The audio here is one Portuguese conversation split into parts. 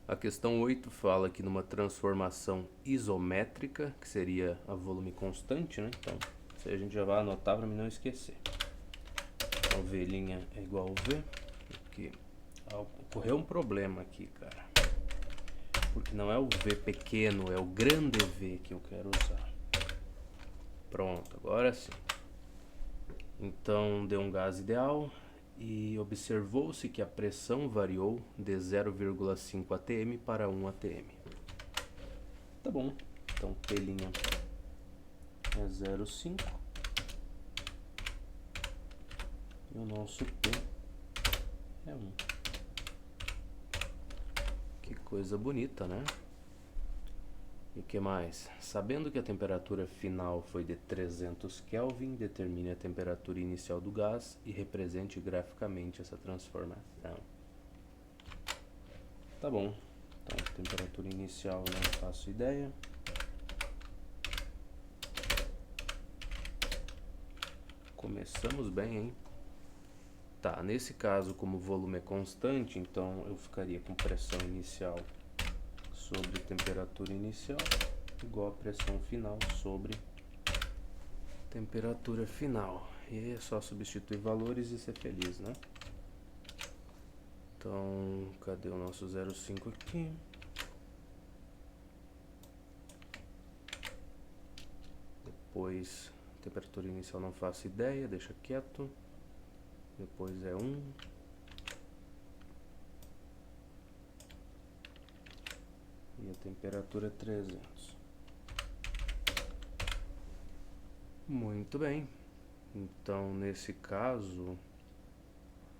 A questão 8 fala aqui numa transformação isométrica, que seria a volume constante, né? Então, isso aí a gente já vai anotar para mim não esquecer. Então, V' é igual a V, porque ocorreu um problema aqui, cara. Porque não é o V pequeno, é o grande V que eu quero usar. Pronto, agora sim. Então, deu um gás ideal e observou-se que a pressão variou de 0,5 atm para 1 atm. Tá bom, então P' é 0,5 e o nosso P é 1. Que coisa bonita, né? E o que mais? Sabendo que a temperatura final foi de 300 Kelvin, determine a temperatura inicial do gás e represente graficamente essa transformação. Tá bom, então temperatura inicial não faço ideia. Começamos bem, hein? Tá, nesse caso, como o volume é constante, então eu ficaria com pressão inicial sobre temperatura inicial igual a pressão final sobre temperatura final. E é só substituir valores e ser feliz, né? Então, cadê o nosso 0,5 aqui? Depois, temperatura inicial não faço ideia, deixa quieto. Depois é 1. E a temperatura é 300. Muito bem. Então, nesse caso...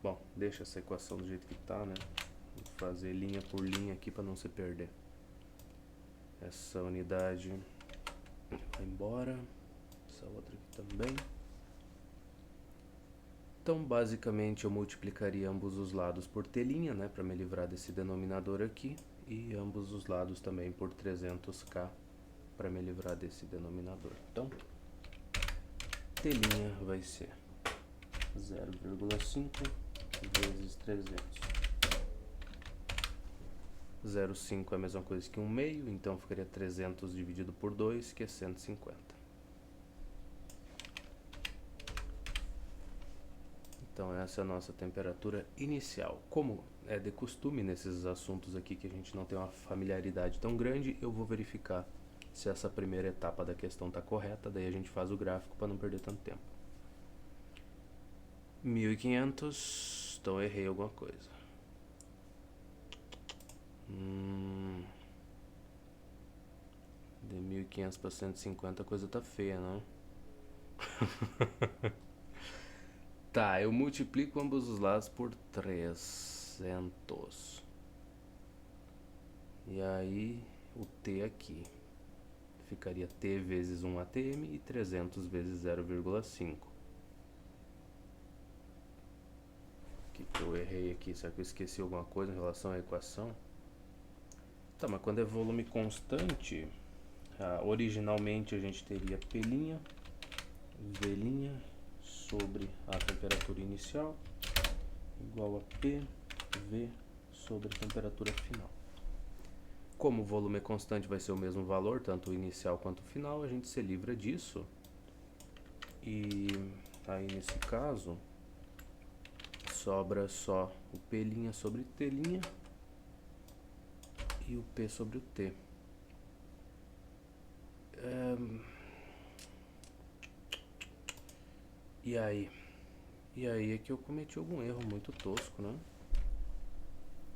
Bom, deixa essa equação do jeito que tá, né? Vou fazer linha por linha aqui para não se perder. Essa unidade vai embora. Essa outra aqui também. Então, basicamente, eu multiplicaria ambos os lados por T', né? Para me livrar desse denominador aqui. E ambos os lados também por 300K para me livrar desse denominador. Então, T' vai ser 0,5 vezes 300. 0,5 é a mesma coisa que 1 meio, então ficaria 300 dividido por 2, que é 150. Então essa é a nossa temperatura inicial. Como é de costume nesses assuntos aqui que a gente não tem uma familiaridade tão grande, eu vou verificar se essa primeira etapa da questão está correta, daí a gente faz o gráfico para não perder tanto tempo. 1500, então errei alguma coisa. De 1500 para 150 a coisa tá feia, não? Tá, eu multiplico ambos os lados por 300. E aí o T aqui ficaria T vezes 1 atm e 300 vezes 0,5. O que eu errei aqui? Será que eu esqueci alguma coisa em relação à equação? Tá, mas quando é volume constante, originalmente a gente teria P', V' sobre a temperatura inicial igual a P, V sobre a temperatura final. Como o volume é constante, vai ser o mesmo valor, tanto o inicial quanto o final, a gente se livra disso. E aí nesse caso, sobra só o P' sobre T' e o P sobre o T. E aí? E aí é que eu cometi algum erro muito tosco, né?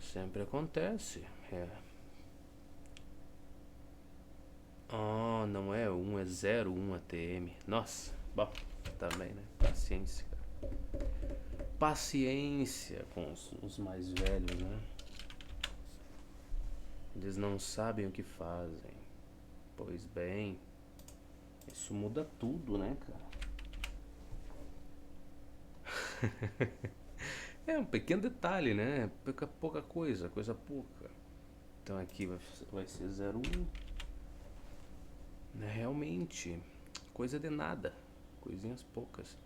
Sempre acontece. Ah, não é 1, é 0,1 atm. Nossa, bom, também, né? Paciência, cara. Paciência com os mais velhos, né? Eles não sabem o que fazem. Pois bem, isso muda tudo, né, cara? É um pequeno detalhe, né? Pouca coisa, coisa pouca. Então aqui vai ser 0,1. Realmente, coisa de nada, coisinhas poucas.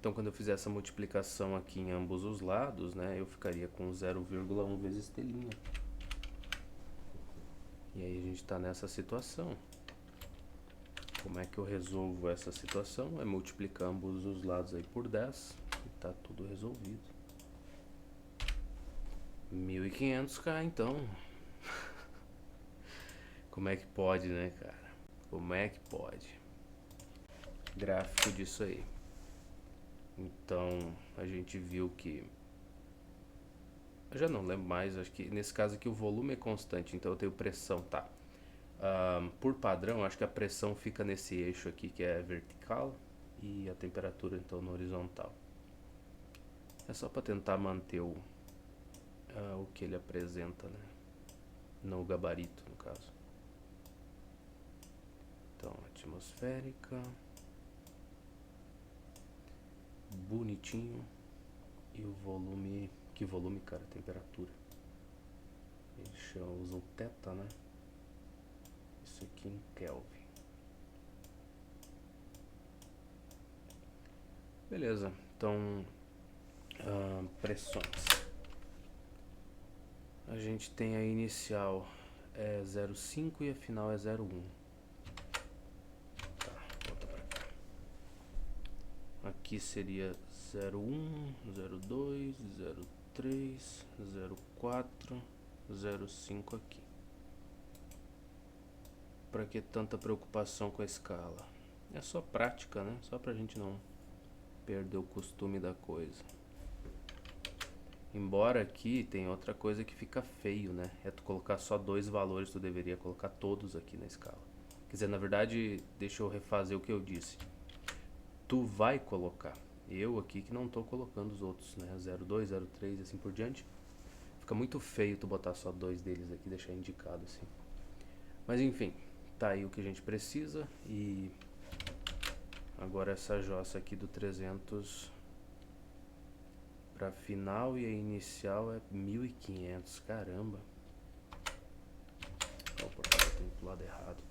Então quando eu fizer essa multiplicação aqui em ambos os lados, né, eu ficaria com 0,1 vezes T'. E aí a gente está nessa situação. Como é que eu resolvo essa situação? É multiplicar ambos os lados aí por 10 e tá tudo resolvido. 1.500K então. Como é que pode, né, cara? Como é que pode? Gráfico disso aí. Então a gente viu que... Eu já não lembro mais, acho que nesse caso aqui o volume é constante, então eu tenho pressão, tá? Por padrão, acho que a pressão fica nesse eixo aqui que é vertical e a temperatura então no horizontal. É só para tentar manter o que ele apresenta, né? No gabarito, no caso. Então, atmosférica. Bonitinho. E o volume... Que volume, cara? Temperatura. Eles usam θ, né? Isso aqui em Kelvin. Beleza, então pressões. A gente tem a inicial é 0,5 e a final é 0,1. Tá, volta pra cá. Aqui seria 0,1, 0,2, 0,3, 0,4, 0,5 aqui. Pra que tanta preocupação com a escala? É só prática, né? Só pra gente não perder o costume da coisa. Embora aqui tem outra coisa que fica feio, né? É tu colocar só dois valores, tu deveria colocar todos aqui na escala. Quer dizer, na verdade, deixa eu refazer o que eu disse. Tu vai colocar. Eu aqui que não tô colocando os outros, né? 0,2, 0,3 e assim por diante. Fica muito feio tu botar só dois deles aqui, deixar indicado assim. Mas enfim, tá aí o que a gente precisa. E agora essa jossa aqui do 300 pra final e a inicial é 1.500, caramba. Ó, porcaria, eu tenho pro lado errado.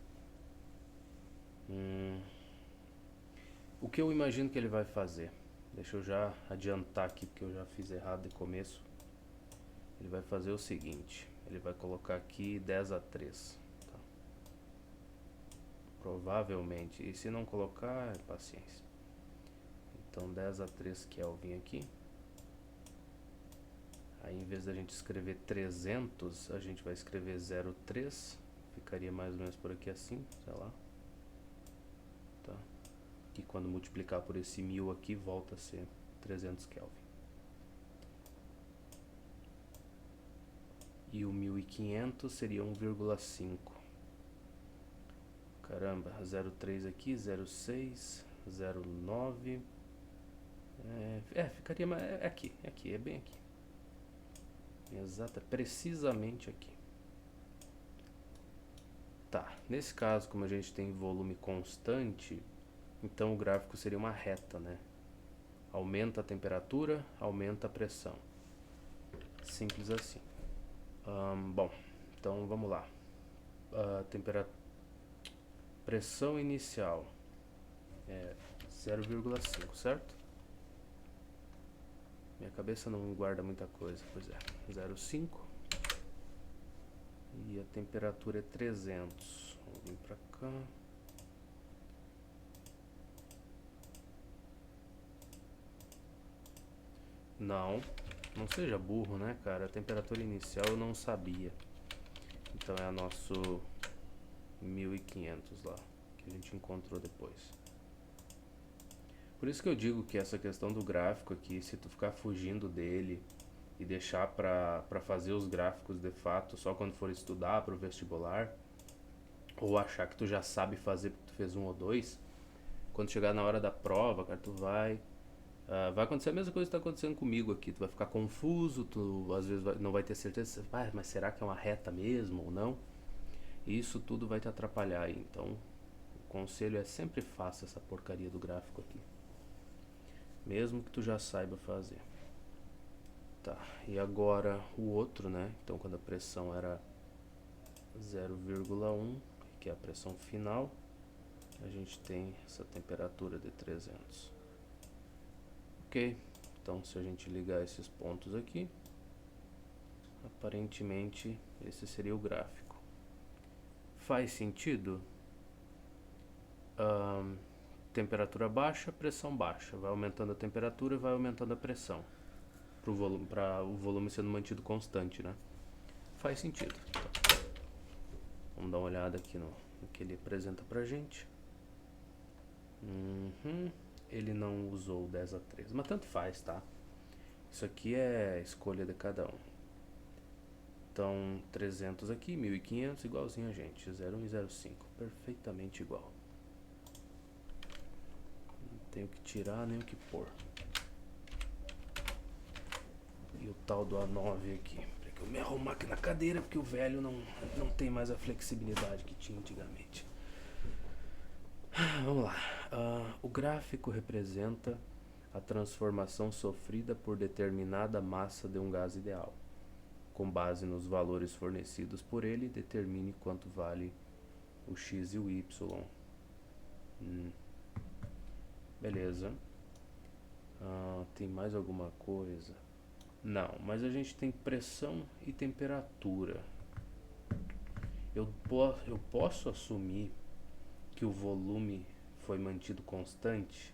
O que eu imagino que ele vai fazer? Deixa eu já adiantar aqui, porque eu já fiz errado de começo. Ele vai fazer o seguinte, ele vai colocar aqui 10 a 3, tá? Provavelmente, e se não colocar, paciência. Então 10 a 3 Kelvin aqui. Aí em vez da gente escrever 300, a gente vai escrever 0,3. Ficaria mais ou menos por aqui assim, sei lá. Tá? Que quando multiplicar por esse 1000 aqui, volta a ser 300 Kelvin. E o 1.500 seria 1,5. Caramba, 0,3 aqui, 0,6, 0,9. Ficaria aqui, é bem aqui. Exata, precisamente aqui. Tá, nesse caso, como a gente tem volume constante, então o gráfico seria uma reta, né? Aumenta a temperatura, aumenta a pressão. Simples assim. Bom, então vamos lá. Pressão inicial é 0,5, certo? Minha cabeça não guarda muita coisa, pois é, 0,5. E a temperatura é 300. Vamos vir pra cá. Não seja burro, né, cara? A temperatura inicial eu não sabia. Então é a nosso 1.500 lá, que a gente encontrou depois. Por isso que eu digo que essa questão do gráfico aqui, se tu ficar fugindo dele e deixar pra fazer os gráficos de fato só quando for estudar pro vestibular, ou achar que tu já sabe fazer porque tu fez um ou dois, quando chegar na hora da prova, cara, tu vai acontecer a mesma coisa que está acontecendo comigo aqui. Tu vai ficar confuso, tu às vezes não vai ter certeza, mas será que é uma reta mesmo ou não? E isso tudo vai te atrapalhar aí. Então, o conselho é sempre faça essa porcaria do gráfico aqui, mesmo que tu já saiba fazer. Tá, e agora o outro, né? Então, quando a pressão era 0,1, que é a pressão final, a gente tem essa temperatura de 300. Ok, então se a gente ligar esses pontos aqui, aparentemente esse seria o gráfico. Faz sentido? Temperatura baixa, pressão baixa. Vai aumentando a temperatura e vai aumentando a pressão. Para o volume sendo mantido constante, né? Faz sentido. Vamos dar uma olhada aqui no que ele apresenta pra gente. Ele não usou o 10 a 3, mas tanto faz, tá? Isso aqui é escolha de cada um. Então, 300 aqui, 1500, igualzinho a gente. 01 e 05, perfeitamente igual. Não tenho que tirar nem o que pôr. E o tal do A9 aqui. Pra que eu me arrumar aqui na cadeira, porque o velho não tem mais a flexibilidade que tinha antigamente. Vamos lá. O gráfico representa a transformação sofrida por determinada massa de um gás ideal. Com base nos valores fornecidos por ele, determine quanto vale o x e o y. Beleza. Tem mais alguma coisa? Não, mas a gente tem pressão e temperatura. Eu posso assumir que o volume foi mantido constante?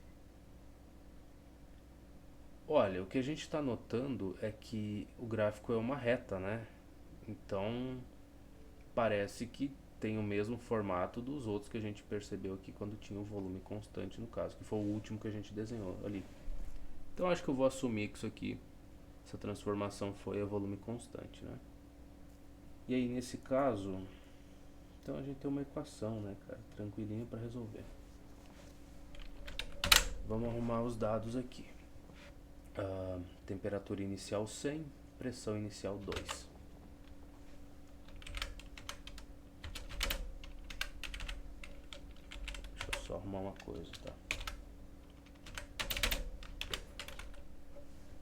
Olha, o que a gente está notando é que o gráfico é uma reta, né? Então, parece que tem o mesmo formato dos outros que a gente percebeu aqui quando tinha o volume constante, no caso, que foi o último que a gente desenhou ali. Então, acho que eu vou assumir que isso aqui, essa transformação foi a volume constante, né? E aí, nesse caso, então a gente tem uma equação, né, cara? Tranquilinho para resolver. Vamos arrumar os dados aqui. Temperatura inicial 100, pressão inicial 2. Deixa eu só arrumar uma coisa, tá?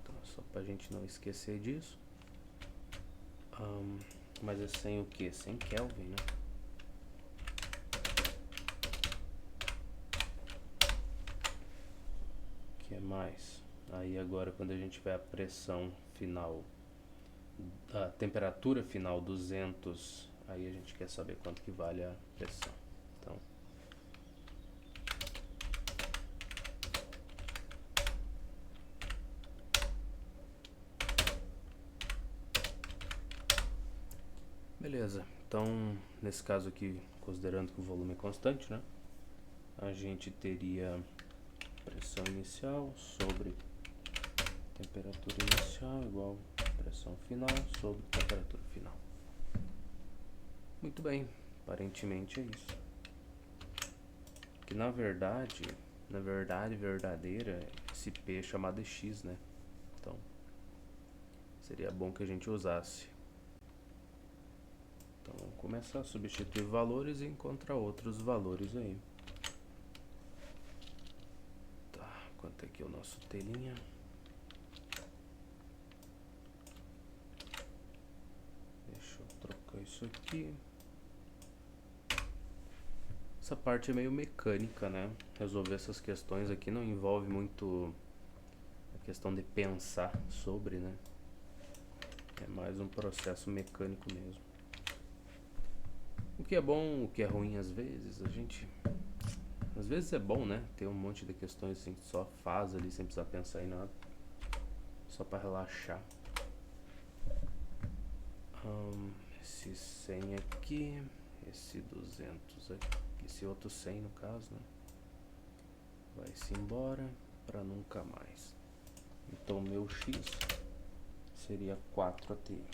Então, só pra gente não esquecer disso. Mas é 100 o que? 100 Kelvin, né? O que é mais? Aí agora quando a gente tiver a pressão final, a temperatura final 200, aí a gente quer saber quanto que vale a pressão. Então, beleza. Então, nesse caso aqui, considerando que o volume é constante, né? A gente teria pressão inicial sobre temperatura inicial igual pressão final sobre temperatura final. Muito bem, aparentemente é isso. Que na verdade verdadeira, esse P é chamado de X, né? Então, seria bom que a gente usasse. Então, vamos começar a substituir valores e encontrar outros valores aí. Tá, quanto é que é o nosso telinha? Deixa eu trocar isso aqui. Essa parte é meio mecânica, né? Resolver essas questões aqui não envolve muito a questão de pensar sobre, né? É mais um processo mecânico mesmo. O que é bom, o que é ruim às vezes, às vezes é bom, né? Ter um monte de questões assim que só faz ali sem precisar pensar em nada. Só para relaxar. Esse 100 aqui, esse 200 aqui, esse outro 100 no caso, né? Vai-se embora para nunca mais. Então meu X seria 4 ATM.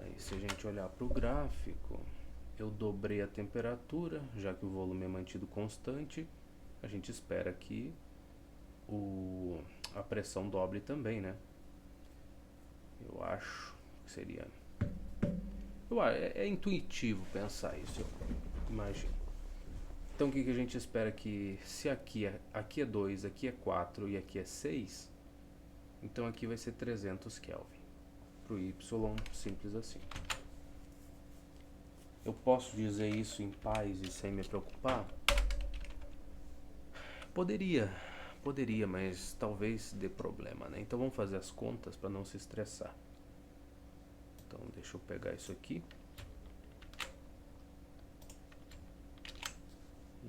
Aí se a gente olhar para o gráfico, eu dobrei a temperatura, já que o volume é mantido constante, a gente espera que a pressão dobre também, né? Eu acho que seria... É intuitivo pensar isso, eu imagino. Então o que a gente espera que, se aqui é 2, aqui é 4 e aqui é 6, então aqui vai ser 300 Kelvin. Pro Y, simples assim. Eu posso dizer isso em paz e sem me preocupar? Poderia, mas talvez dê problema, né? Então vamos fazer as contas para não se estressar. Então deixa deixa eu pegar isso aqui.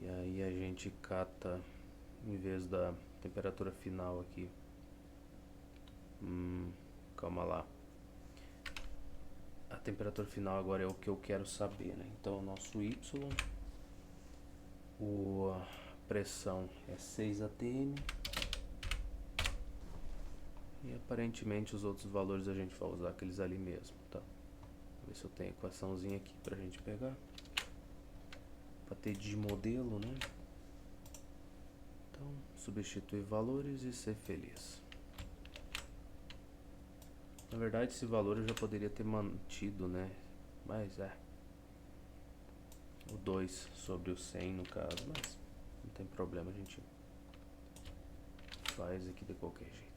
E aí a gente cata, em vez da temperatura final aqui. Calma lá. A temperatura final agora é o que eu quero saber, né? Então o nosso Y, a pressão é 6 atm. E aparentemente os outros valores a gente vai usar aqueles ali mesmo, tá? Vou ver se eu tenho a equaçãozinha aqui pra gente pegar. Pra ter de modelo, né? Então, substituir valores e ser feliz. Na verdade, esse valor eu já poderia ter mantido, né? Mas o 2 sobre o 100 no caso, mas não tem problema, a gente faz aqui de qualquer jeito.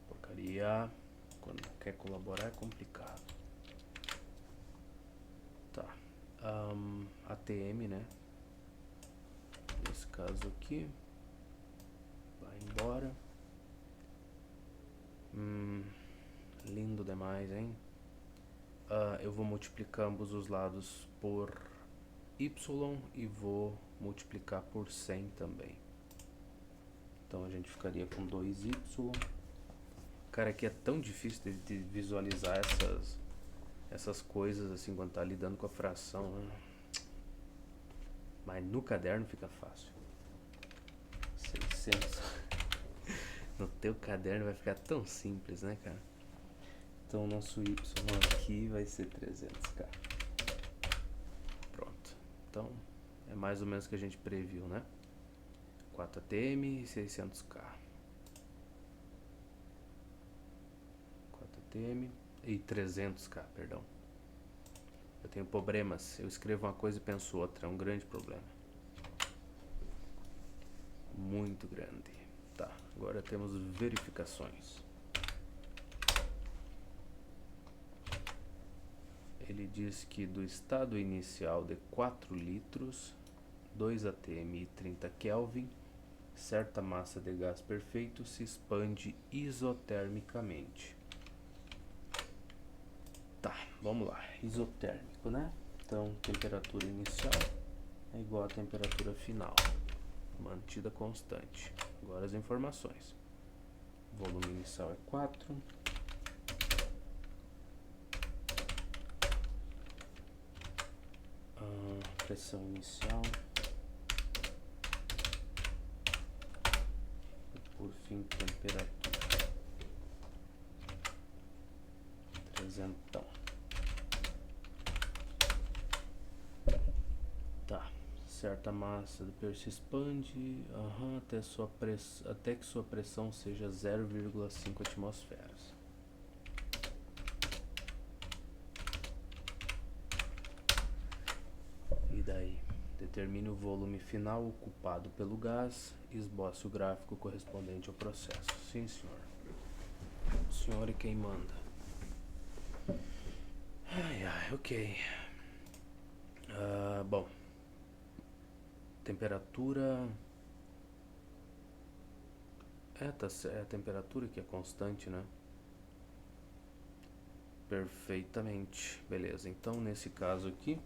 Porcaria. Quando quer colaborar é complicado. Tá. ATM, né? Nesse caso aqui. Vai embora. Lindo demais, hein? Eu vou multiplicar ambos os lados por Y e vou multiplicar por 100 também. Então a gente ficaria com 2Y. Cara, aqui é tão difícil de visualizar essas coisas assim quando tá lidando com a fração, né? Mas no caderno fica fácil. 600. No teu caderno vai ficar tão simples, né, cara? Então o nosso Y aqui vai ser 300k. Pronto. Então é mais ou menos o que a gente previu, né? 4 atm e 600k. 4 atm e 300k, perdão. Eu tenho problemas. Eu escrevo uma coisa e penso outra. É um grande problema. Muito grande. Tá, agora temos verificações. Ele diz que do estado inicial de 4 litros, 2 atm e 30 Kelvin, certa massa de gás perfeito se expande isotermicamente. Tá, vamos lá. Isotérmico, né? Então, temperatura inicial é igual à temperatura final, mantida constante. Agora as informações. Volume inicial é 4. Pressão inicial. E por fim, temperatura. 300. Tá. Certa massa do peixe se expande até que sua pressão seja 0,5 atmosferas. E daí? Determine o volume final ocupado pelo gás e esboce o gráfico correspondente ao processo. Sim, senhor. O senhor é quem manda. Ok. Bom. Temperatura. É a temperatura que é constante, né? Perfeitamente. Beleza. Então, nesse caso aqui,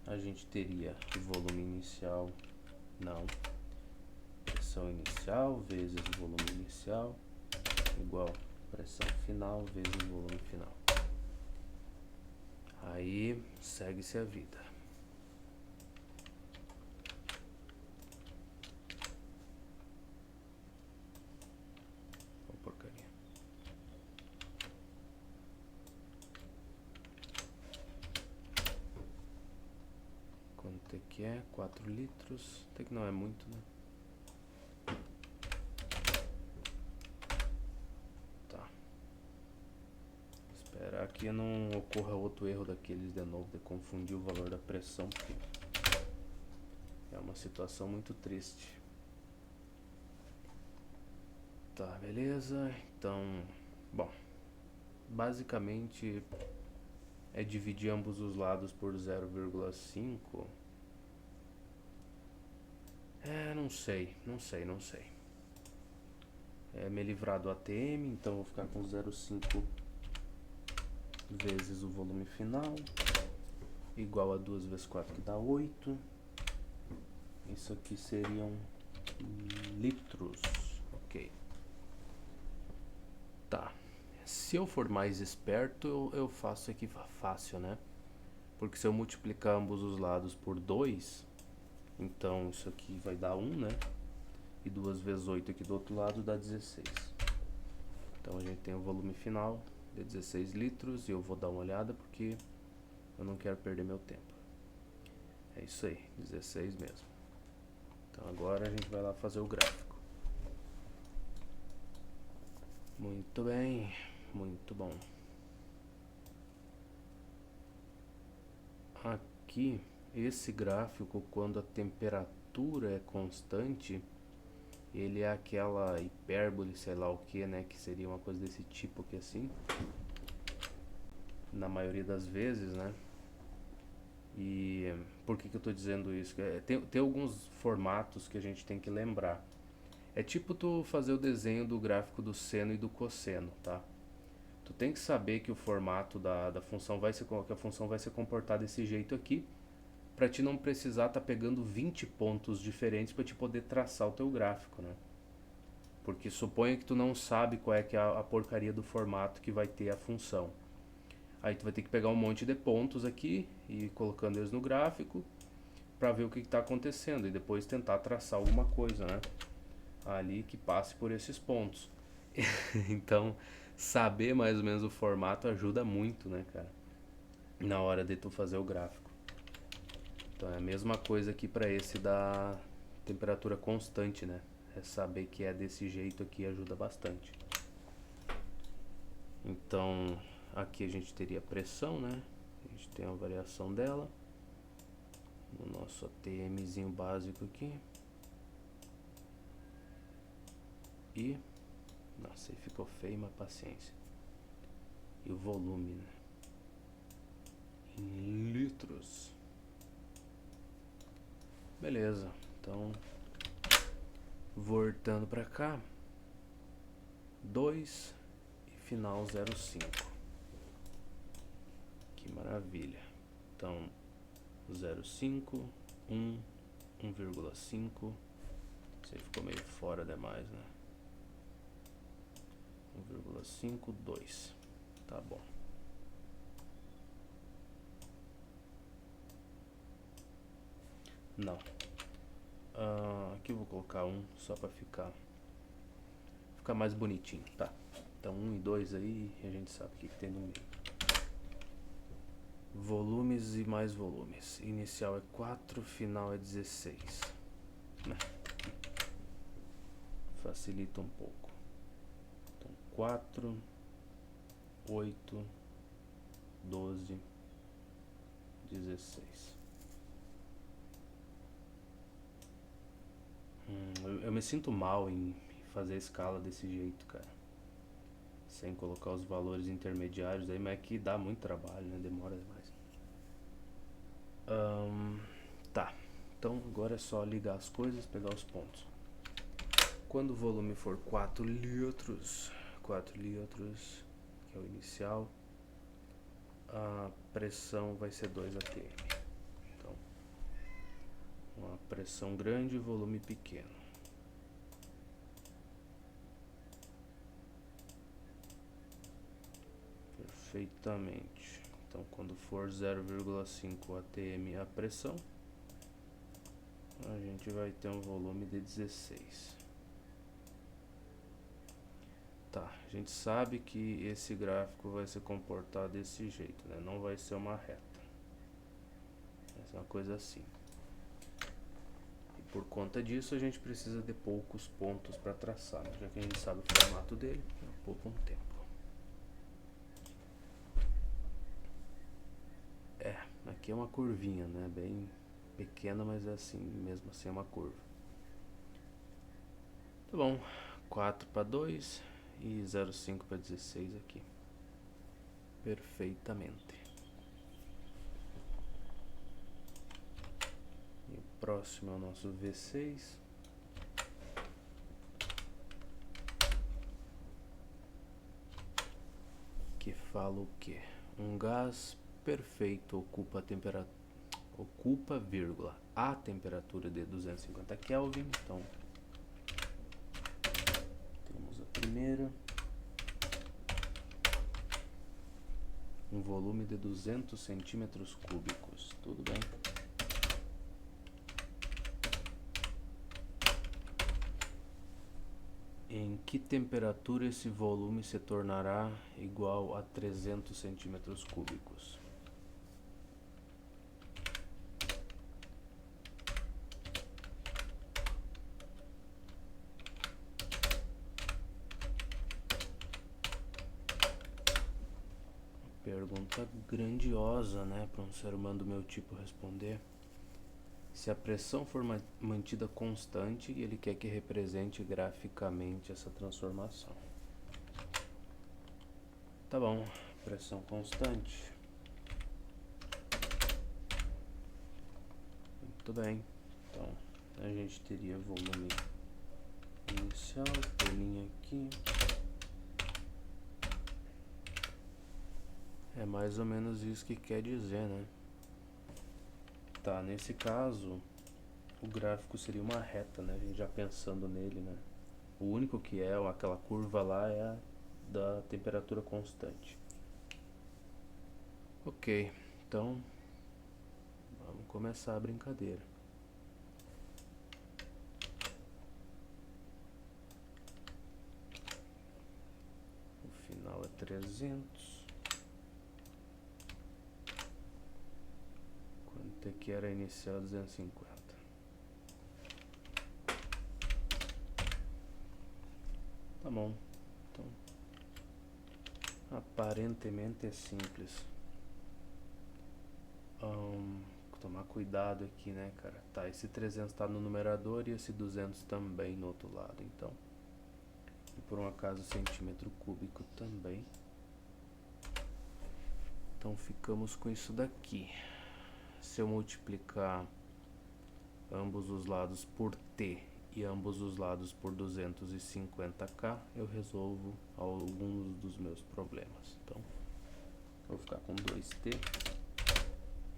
a gente teria o volume inicial, não, pressão inicial vezes o volume inicial igual pressão final vezes o volume final. Aí segue-se a vida. Oh, porcaria. Quanto é que é? 4 litros. Até que não é muito, né? Tá. Esperar que não ocorra outro erro daqueles de novo, de confundir o valor da pressão, porque é uma situação muito triste. Tá, beleza. Então, bom, basicamente é dividir ambos os lados por 0,5 Não sei. É me livrar do ATM, então vou ficar com 0,5 vezes o volume final, igual a 2 vezes 4 que dá 8. Isso aqui seriam litros, ok. Tá, se eu for mais esperto, eu faço aqui fácil, né? Porque se eu multiplicar ambos os lados por 2, então isso aqui vai dar 1, né? E 2 vezes 8 aqui do outro lado dá 16. Então a gente tem o volume final de 16 litros e eu vou dar uma olhada porque eu não quero perder meu tempo. É isso aí, 16 mesmo. Então agora a gente vai lá fazer o gráfico. Muito bem, muito bom. Aqui, esse gráfico, quando a temperatura é constante, ele é aquela hipérbole, sei lá o que, né? Que seria uma coisa desse tipo aqui assim. Na maioria das vezes, né? E por que eu tô dizendo isso? Tem alguns formatos que a gente tem que lembrar. É tipo tu fazer o desenho do gráfico do seno e do cosseno, tá? Tu tem que saber que o formato da função vai se, que a função vai se comportar desse jeito aqui, para te não precisar tá pegando 20 pontos diferentes para te poder traçar o teu gráfico, né? Porque suponha que tu não sabe qual é que é a porcaria do formato que vai ter a função. Aí tu vai ter que pegar um monte de pontos aqui e ir colocando eles no gráfico para ver o que está acontecendo e depois tentar traçar alguma coisa, né? Ali que passe por esses pontos. Então, saber mais ou menos o formato ajuda muito, né, cara? Na hora de tu fazer o gráfico. Então é a mesma coisa aqui para esse da temperatura constante, né? É saber que é desse jeito aqui ajuda bastante. Então, aqui a gente teria pressão, né? A gente tem a variação dela. No nosso ATMzinho básico aqui. E... nossa, aí ficou feio, mas paciência. E o volume, né? Em litros. Beleza, então... voltando pra cá. 2 e final 0,5. Que maravilha. Então, 0,5, 1, 1,5. Isso aí ficou meio fora demais, né? 1,5, 2. Tá bom. Não. Aqui eu vou colocar 1 só pra ficar mais bonitinho, tá? Então 1 e 2 aí e a gente sabe o que tem no meio. Volumes e mais volumes. Inicial é 4, final é 16. Né? Facilita um pouco. Então 4, 8, 12, 16. Eu me sinto mal em fazer a escala desse jeito, cara. Sem colocar os valores intermediários aí, mas é que dá muito trabalho, né? Demora demais. Tá, então agora é só ligar as coisas, pegar os pontos. Quando o volume for 4 litros, que é o inicial, a pressão vai ser 2 atm. Então, uma pressão grande e volume pequeno. Perfeitamente. Então, quando for 0,5 atm a pressão, a gente vai ter um volume de 16. Tá, a gente sabe que esse gráfico vai se comportar desse jeito, né? Não vai ser uma reta. Vai ser uma coisa assim. E por conta disso a gente precisa de poucos pontos para traçar, né? Já que a gente sabe o formato dele, poupa um tempo. Aqui é uma curvinha, né? Bem pequena, mas é assim, mesmo assim é uma curva. Tá bom, 4 para 2 e 0,5 para 16 aqui. Perfeitamente. E próximo é o nosso V6. Que fala o que? Um gás perfeito ocupa a temperatura de 250 Kelvin. Então, temos a primeira. Um volume de 200 centímetros cúbicos. Tudo bem? Em que temperatura esse volume se tornará igual a 300 centímetros cúbicos? Pergunta grandiosa, né, para um ser humano do meu tipo responder. Se a pressão for mantida constante, ele quer que represente graficamente essa transformação. Tá bom, pressão constante. Muito bem. Então, a gente teria volume inicial, folhinha aqui. É mais ou menos isso que quer dizer, né? Tá, nesse caso, o gráfico seria uma reta, né? A gente já pensando nele, né? O único que é, aquela curva lá é a da temperatura constante. Ok, então vamos começar a brincadeira. O final é 300. Quanto é que era inicial? 250. Tá bom, então aparentemente é simples. Tomar cuidado aqui, né, cara? Tá, esse 300 tá no numerador e esse 200 também no outro lado, então. E por um acaso centímetro cúbico também. Então ficamos com isso daqui. Se eu multiplicar ambos os lados por T e ambos os lados por 250K, eu resolvo alguns dos meus problemas. Então, eu vou ficar com 2T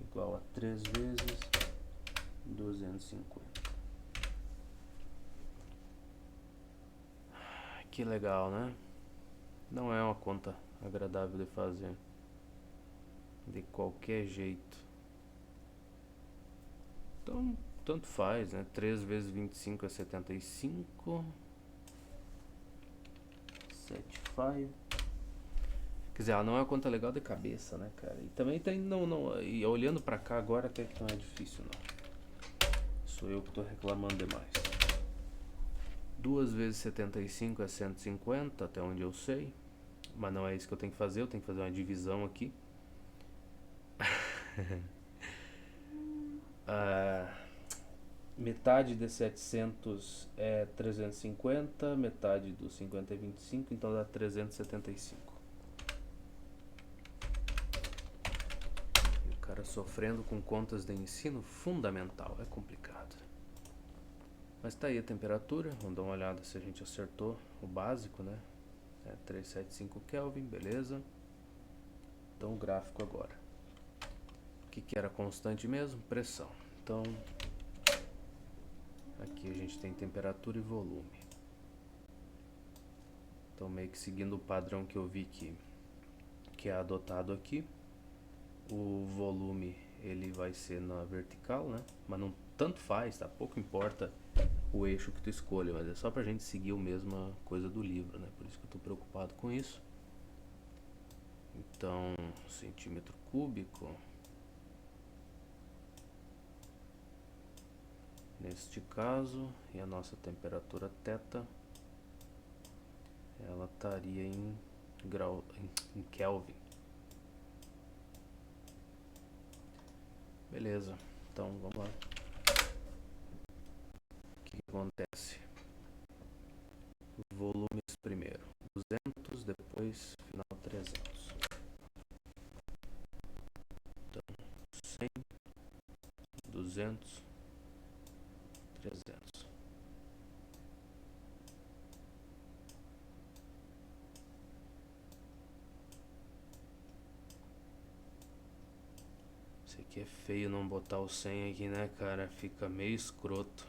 igual a 3 vezes 250. Que legal, né? Não é uma conta agradável de fazer de qualquer jeito. Então, tanto faz, né? 3 vezes 25 é 75. 75. Quer dizer, ela não é uma conta legal de cabeça, né, cara? E também tem, e olhando pra cá agora até que não é difícil, não. Sou eu que tô reclamando demais. 2 vezes 75 é 150, até onde eu sei. Mas não é isso que eu tenho que fazer, eu tenho que fazer uma divisão aqui. Metade de 700 é 350, metade do 50 é 25, então dá 375. E o cara sofrendo com contas de ensino fundamental, é complicado. Mas tá aí a temperatura, vamos dar uma olhada se a gente acertou o básico, né? É 375 Kelvin, beleza. Então o gráfico agora. O que era constante mesmo? Pressão. Então, aqui a gente tem temperatura e volume. Então meio que seguindo o padrão que eu vi que é adotado aqui. O volume ele vai ser na vertical, né? Mas não tanto faz, tá? Pouco importa o eixo que tu escolha, mas é só pra gente seguir a mesma coisa do livro, né? Por isso que eu tô preocupado com isso. Então, centímetro cúbico. Neste caso, e a nossa temperatura θ, ela estaria em Kelvin. Beleza, então vamos lá. O que acontece? Volumes primeiro, 200, depois final 300. Então, 100, 200, 300. Isso aqui é feio não botar o 100 aqui, né, cara? Fica meio escroto.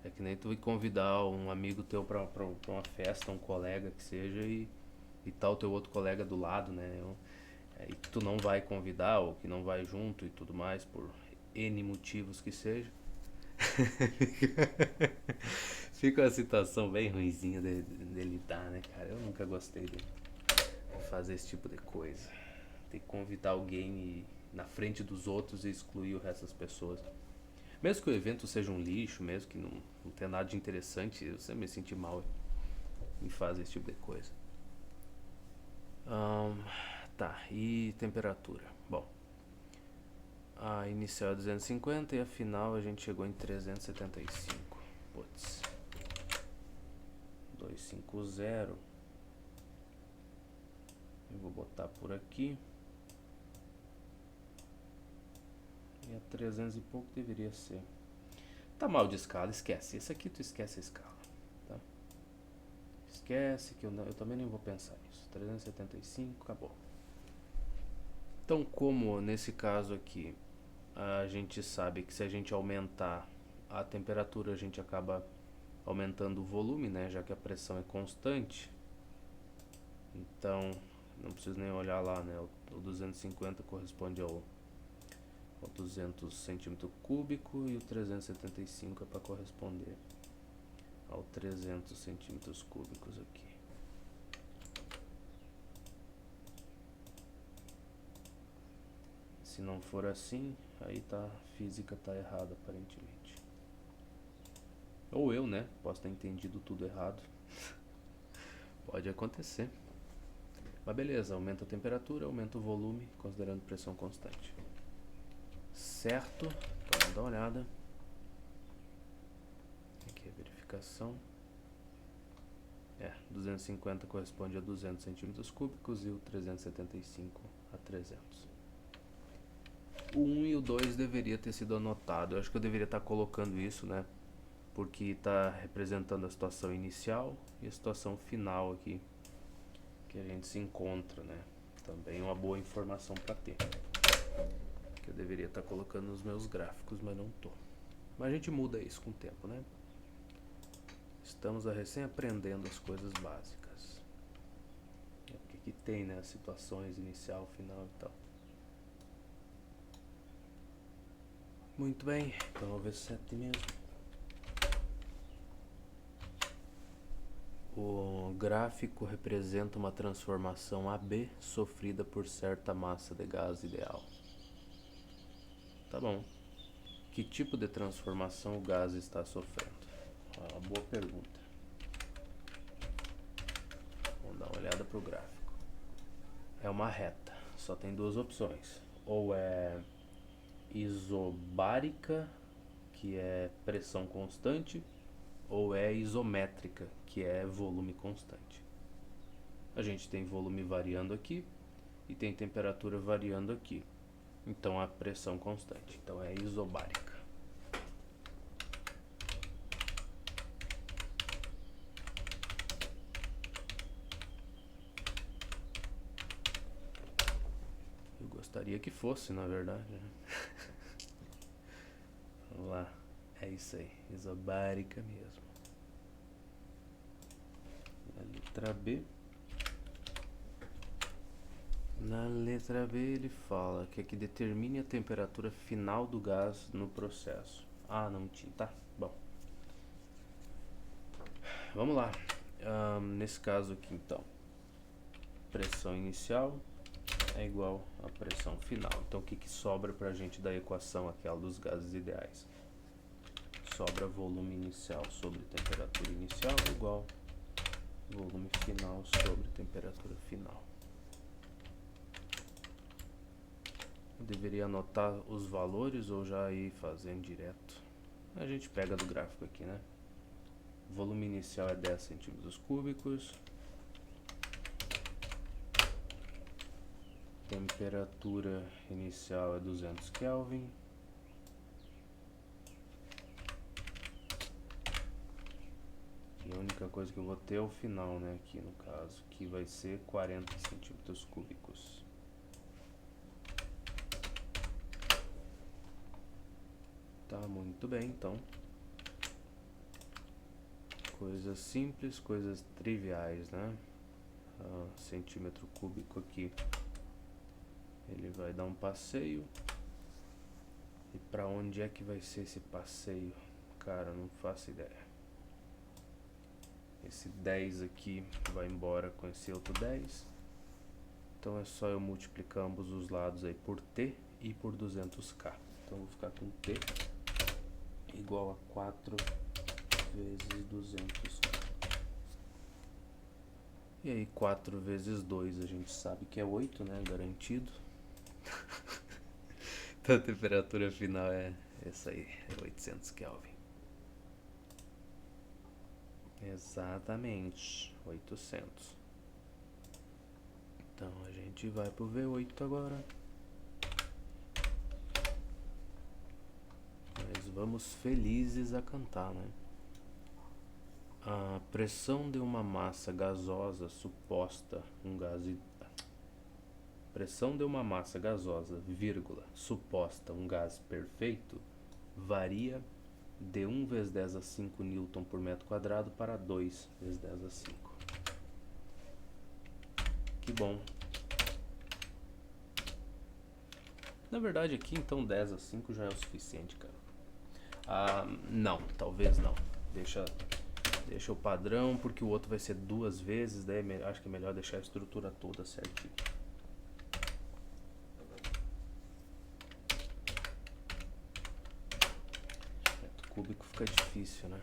É que nem tu ir convidar um amigo teu pra uma festa, um colega que seja, e tá o teu outro colega do lado, né? E que tu não vai convidar ou que não vai junto e tudo mais, por N motivos que seja. Fica uma situação bem ruinzinha de lidar, né, cara? Eu nunca gostei de fazer esse tipo de coisa. Ter que convidar alguém na frente dos outros e excluir o resto das pessoas. Mesmo que o evento seja um lixo, mesmo que não tenha nada de interessante, eu sempre me senti mal em fazer esse tipo de coisa. Tá, e temperatura? Bom, a inicial é 250 e a final a gente chegou em 375. Putz. 250. Eu vou botar por aqui. E a 300 e pouco deveria ser. Tá mal de escala, esquece. Esse aqui tu esquece a escala, tá? Esquece que eu também nem vou pensar nisso. 375, acabou. Então, como nesse caso aqui a gente sabe que se a gente aumentar a temperatura, a gente acaba aumentando o volume, né? Já que a pressão é constante. Então, não preciso nem olhar lá, né? O 250 corresponde ao 200 centímetros cúbicos e o 375 é para corresponder ao 300 centímetros cúbicos aqui. Se não for assim, aí a física tá errada aparentemente. Ou eu, né? Posso ter entendido tudo errado. Pode acontecer. Mas beleza, aumenta a temperatura, aumenta o volume, considerando pressão constante. Certo, então vamos dar uma olhada. Aqui é a verificação. 250 corresponde a 200 centímetros cúbicos e o 375 a 300. O 1 e o 2 deveria ter sido anotado. Eu acho que eu deveria estar colocando isso, né? Porque está representando a situação inicial e a situação final aqui que a gente se encontra, né? Também uma boa informação para ter. Que eu deveria estar colocando nos meus gráficos, mas não tô. Mas a gente muda isso com o tempo, né? Estamos recém aprendendo as coisas básicas. O que tem, né? As situações inicial, final e tal. Muito bem, então vou ver se é 7 mesmo. O gráfico representa uma transformação AB sofrida por certa massa de gás ideal. Tá bom. Que tipo de transformação o gás está sofrendo? Uma boa pergunta. Vamos dar uma olhada para o gráfico. É uma reta, só tem duas opções. Ou é isobárica, que é pressão constante, ou é isométrica, que é volume constante. A gente tem volume variando aqui e tem temperatura variando aqui. Então a pressão constante. Então é isobárica. Eu gostaria que fosse, na verdade. Vamos lá. É isso aí, isobárica mesmo. A letra B. Na letra B ele fala que é que determine a temperatura final do gás no processo. Ah, não tinha. Tá, bom. Vamos lá. Nesse caso aqui então, pressão inicial é igual à pressão final. Então o que sobra pra gente da equação aquela dos gases ideais? Sobra volume inicial sobre temperatura inicial igual volume final sobre temperatura final. Eu deveria anotar os valores ou já ir fazendo direto? A gente pega do gráfico aqui, né? Volume inicial é 10 centímetros cúbicos. Temperatura inicial é 200 Kelvin. única coisa que eu vou ter é o final, né, aqui no caso, que vai ser 40 centímetros cúbicos. Tá, muito bem, então. Coisas simples, coisas triviais, né? Centímetro cúbico aqui. Ele vai dar um passeio. E pra onde é que vai ser esse passeio? Cara, não faço ideia. Esse 10 aqui vai embora com esse outro 10. Então é só eu multiplicar ambos os lados aí por T e por 200k. Então eu vou ficar com T igual a 4 vezes 200k. E aí 4 vezes 2 a gente sabe que é 8, né? Garantido. Então a temperatura final é essa aí, é 800 Kelvin. Exatamente, 800. Então a gente vai pro V8 agora. Mas vamos felizes a cantar, né? A pressão de uma massa gasosa suposta, pressão de uma massa gasosa, vírgula, suposta um gás perfeito, varia de 1 vezes 10 a 5 Newton por metro quadrado para 2 vezes 10 a 5. Que bom. Na verdade aqui então 10 a 5 já é o suficiente, cara. Não, talvez não. Deixa o padrão, porque o outro vai ser 2 vezes, daí acho que é melhor deixar a estrutura toda certinho. Metro cúbico fica difícil, né?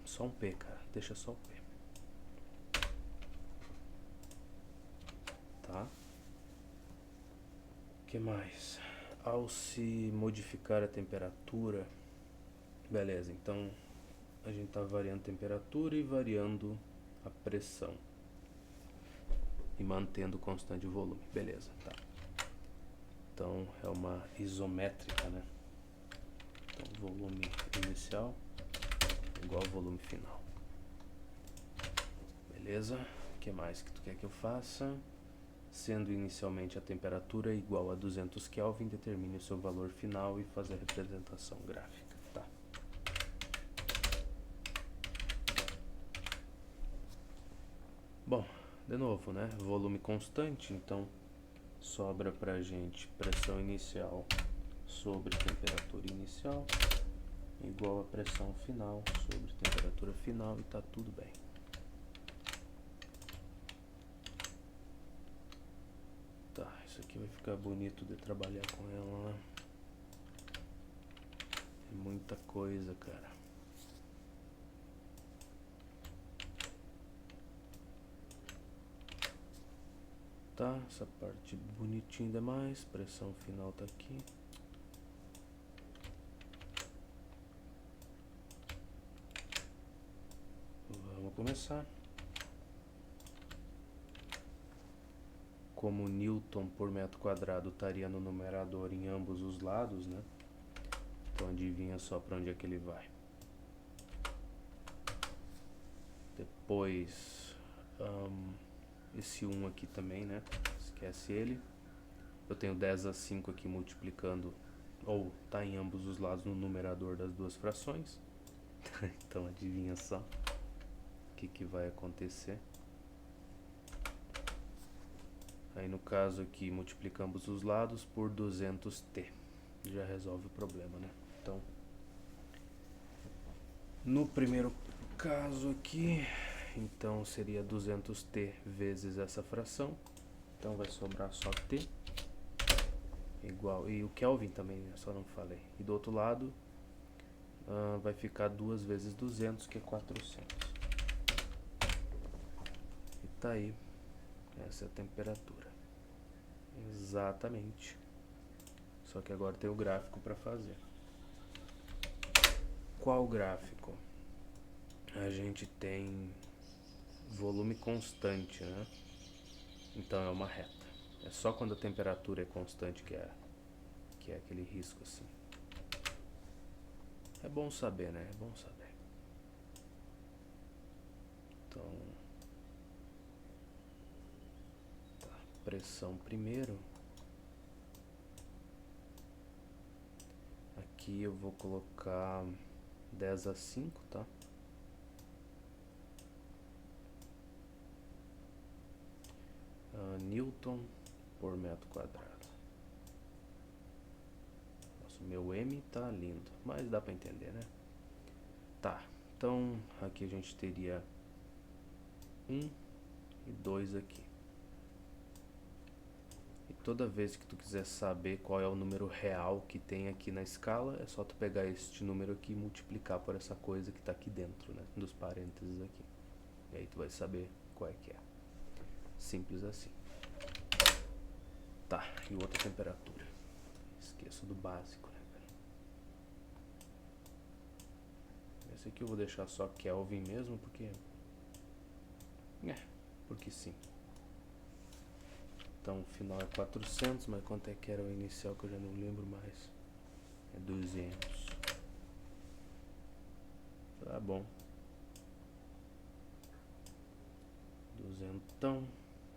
Só um P, cara. Deixa só o P. Tá? O que mais? Ao se modificar a temperatura... Beleza, então a gente tá variando a temperatura e variando a pressão. E mantendo constante o volume. Beleza, tá. Então é uma isométrica, né? Então volume inicial igual ao volume final. Beleza? O que mais que tu quer que eu faça? Sendo inicialmente a temperatura igual a 200 Kelvin, determine o seu valor final e fazer a representação gráfica. Tá. Bom, de novo, né? Volume constante, então sobra pra gente pressão inicial sobre temperatura inicial igual a pressão final sobre temperatura final e tá tudo bem. Tá, isso aqui vai ficar bonito de trabalhar com ela, né? É muita coisa, cara. Tá, essa parte bonitinha demais, pressão final tá aqui. Vamos começar. Como Newton por metro quadrado estaria no numerador em ambos os lados, né? Então adivinha só para onde é que ele vai. Depois, esse 1 aqui também, né? Esquece ele. Eu tenho 10 a 5 aqui multiplicando, ou tá em ambos os lados no numerador das duas frações. Então adivinha só o que vai acontecer. Aí no caso aqui multiplicamos os lados por 200t. Já resolve o problema, né? Então, no primeiro caso aqui, então seria 200t vezes essa fração. Então vai sobrar só t igual, e o Kelvin também, né? Só não falei. E do outro lado vai ficar 2 vezes 200, que é 400. E tá aí, essa é a temperatura. Exatamente. Só que agora tem o gráfico para fazer. Qual gráfico? A gente tem volume constante, né? Então é uma reta. É só quando a temperatura é constante que é aquele risco assim. É bom saber, né? É bom saber. Então, tá. Pressão primeiro. Aqui eu vou colocar 10 a 5, tá? Newton por metro quadrado. Nossa, o meu M tá lindo, mas dá pra entender, né? Tá, então aqui a gente teria 1 e 2 aqui. E toda vez que tu quiser saber qual é o número real que tem aqui na escala, é só tu pegar este número aqui e multiplicar por essa coisa que tá aqui dentro, né? Dos parênteses aqui. E aí tu vai saber qual é que é. Simples assim. Tá, e outra temperatura. Esqueço do básico, né, cara? Esse aqui eu vou deixar só Kelvin mesmo, porque sim. Então o final é 400, mas quanto é que era o inicial que eu já não lembro mais. É 200. Tá bom. 200. Então,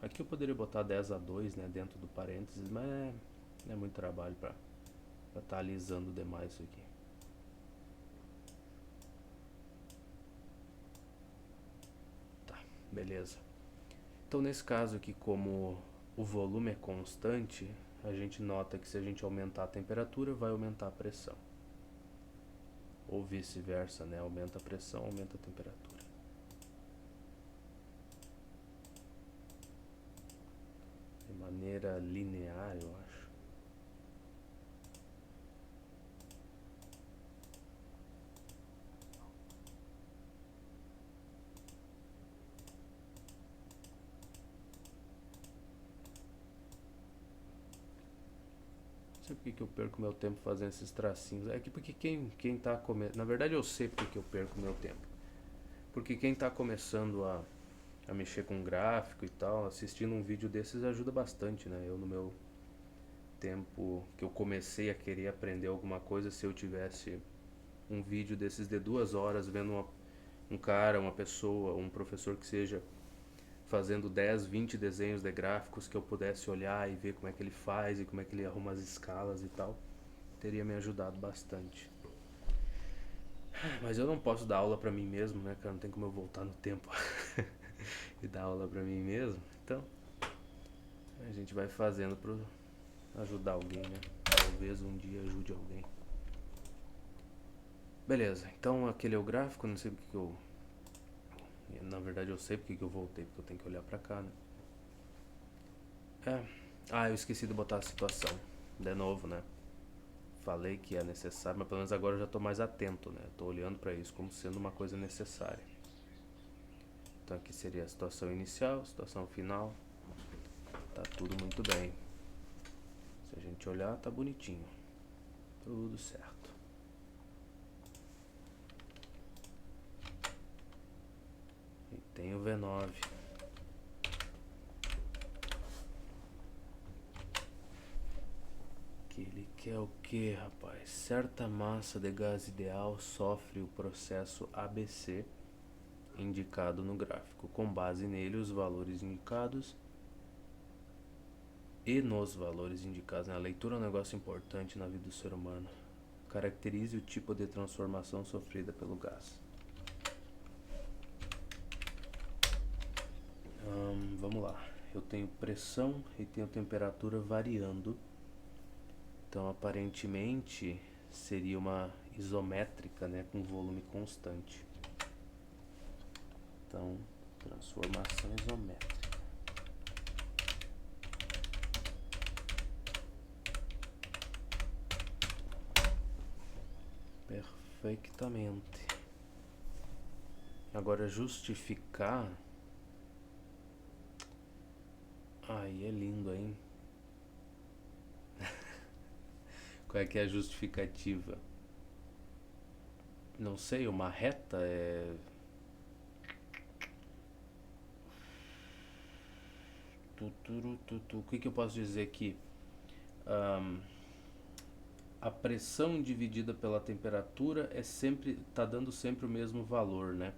aqui eu poderia botar 10 a 2, né, dentro do parênteses, mas é muito trabalho pra tá alisando demais isso aqui. Tá, beleza. Então nesse caso aqui, como o volume é constante, a gente nota que se a gente aumentar a temperatura, vai aumentar a pressão. Ou vice-versa, né? Aumenta a pressão, aumenta a temperatura. De maneira linear, eu acho. Não sei porque que eu perco meu tempo fazendo esses tracinhos. É que porque quem tá começando... Na verdade eu sei porque que eu perco meu tempo. Porque quem tá começando a mexer com gráfico e tal, assistindo um vídeo desses ajuda bastante, né? Eu no meu tempo que eu comecei a querer aprender alguma coisa, se eu tivesse um vídeo desses de 2 horas vendo um cara, uma pessoa, um professor que seja fazendo 10, 20 desenhos de gráficos que eu pudesse olhar e ver como é que ele faz e como é que ele arruma as escalas e tal, teria me ajudado bastante. Mas eu não posso dar aula pra mim mesmo, né, cara? Não tem como eu voltar no tempo e dar aula pra mim mesmo. Então, a gente vai fazendo pra ajudar alguém, né? Talvez um dia ajude alguém. Beleza, então aquele é o gráfico, não sei porque que eu... Na verdade eu sei porque que eu voltei, porque eu tenho que olhar pra cá, né? Eu esqueci de botar a situação. De novo, né? Falei que é necessário, mas pelo menos agora eu já tô mais atento, né? Tô olhando pra isso como sendo uma coisa necessária. Então aqui seria a situação inicial, situação final. Tá tudo muito bem. Se a gente olhar, tá bonitinho. Tudo certo. E tem o V9. Que ele quer o que, rapaz? Certa massa de gás ideal sofre o processo ABC indicado no gráfico. Com base nele, os valores indicados e nos valores indicados. A leitura é um negócio importante na vida do ser humano. Caracterize o tipo de transformação sofrida pelo gás. Vamos lá. Eu tenho pressão e tenho temperatura variando. Então, aparentemente, seria uma isométrica, né, com volume constante. Então, transformação isométrica. Perfeitamente. Agora, justificar... Aí é lindo, hein? Qual é que é a justificativa? Não sei, uma reta é... O que eu posso dizer aqui? A pressão dividida pela temperatura tá dando sempre o mesmo valor, né?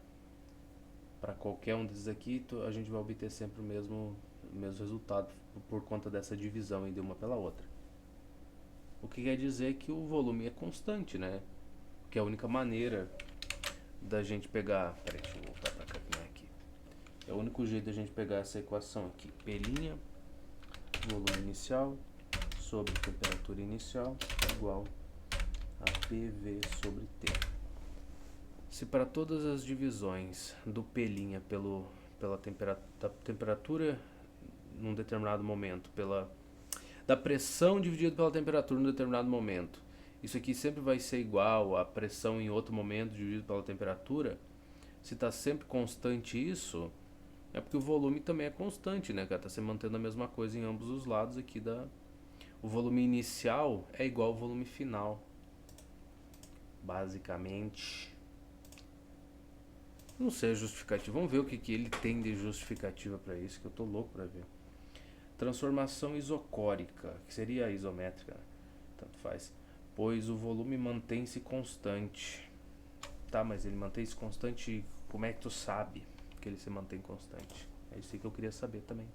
Para qualquer um desses aqui, a gente vai obter sempre o mesmo resultado por conta dessa divisão aí de uma pela outra. O que quer dizer que o volume é constante, né? Que é a única maneira da gente pegar... Peraí, deixa eu voltar para cá, que não é aqui. É o único jeito da gente pegar essa equação aqui. P', volume inicial, sobre temperatura inicial, igual a PV sobre T. Se para todas as divisões do P' pela temperatura num determinado momento, da pressão dividido pela temperatura num determinado momento, isso aqui sempre vai ser igual à pressão em outro momento dividido pela temperatura, se está sempre constante isso, é porque o volume também é constante, né, cara? Está se mantendo a mesma coisa em ambos os lados aqui o volume inicial é igual ao volume final, basicamente. Não sei a justificativa. Vamos ver o que ele tem de justificativa para isso, que eu tô louco para ver. Transformação isocórica, que seria a isométrica, né? Tanto faz. Pois o volume mantém-se constante. Tá, mas ele mantém-se constante, como é que tu sabe que ele se mantém constante? É isso que eu queria saber também.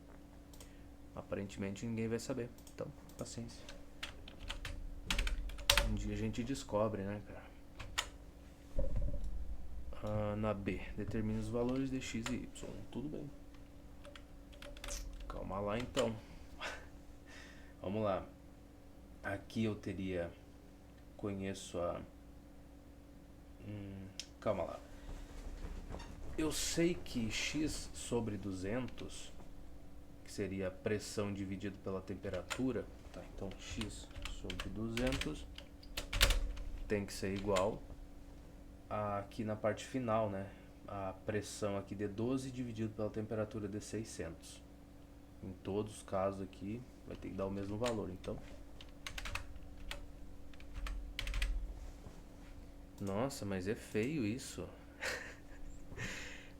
Aparentemente ninguém vai saber, então paciência. Um dia a gente descobre, né, cara? Na B, determine os valores de x e y. Tudo bem. Calma lá então. Vamos lá. Aqui eu conheço a... calma lá. Eu sei que x sobre 200, que seria a pressão dividido pela temperatura, tá? Então x sobre 200 tem que ser igual aqui na parte final, né? A pressão aqui de 12 dividido pela temperatura de 600. Em todos os casos aqui vai ter que dar o mesmo valor, então. Nossa, mas é feio isso.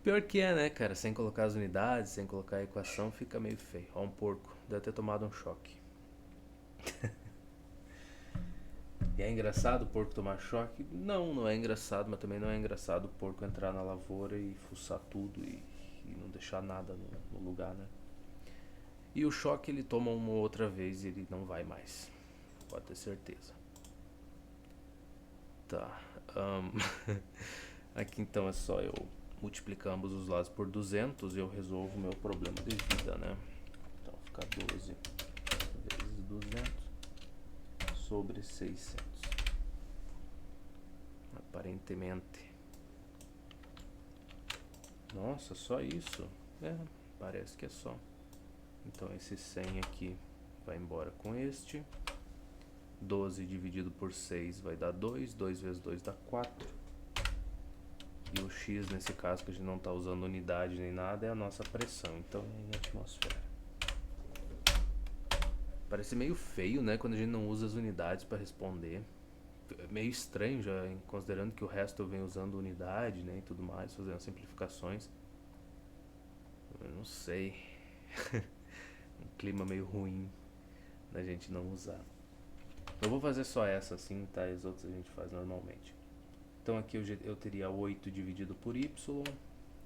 Pior que é, né, cara? Sem colocar as unidades, sem colocar a equação, fica meio feio. Ó, um porco. Deve ter tomado um choque. E é engraçado o porco tomar choque? Não, não é engraçado, mas também não é engraçado o porco entrar na lavoura e fuçar tudo e não deixar nada no lugar, né? E o choque ele toma uma outra vez e ele não vai mais. Pode ter certeza. Tá. Aqui então é só eu multiplicar ambos os lados por 200 e eu resolvo o meu problema de vida, né? Então fica 12 vezes 200 sobre 600. Aparentemente. Nossa, só isso? É, parece que é só. Então esse 100 aqui vai embora com este. 12 dividido por 6 vai dar 2. 2 vezes 2 dá 4. E o x, nesse caso, que a gente não está usando unidade nem nada, é a nossa pressão. Então é em atmosfera. Parece meio feio, né? Quando a gente não usa as unidades para responder. É meio estranho, já considerando que o resto eu venho usando unidade, né? E tudo mais, fazendo simplificações. Eu não sei. Um clima meio ruim da gente não usar. Eu vou fazer só essa assim, tá? As outras a gente faz normalmente. Então aqui eu teria 8 dividido por y.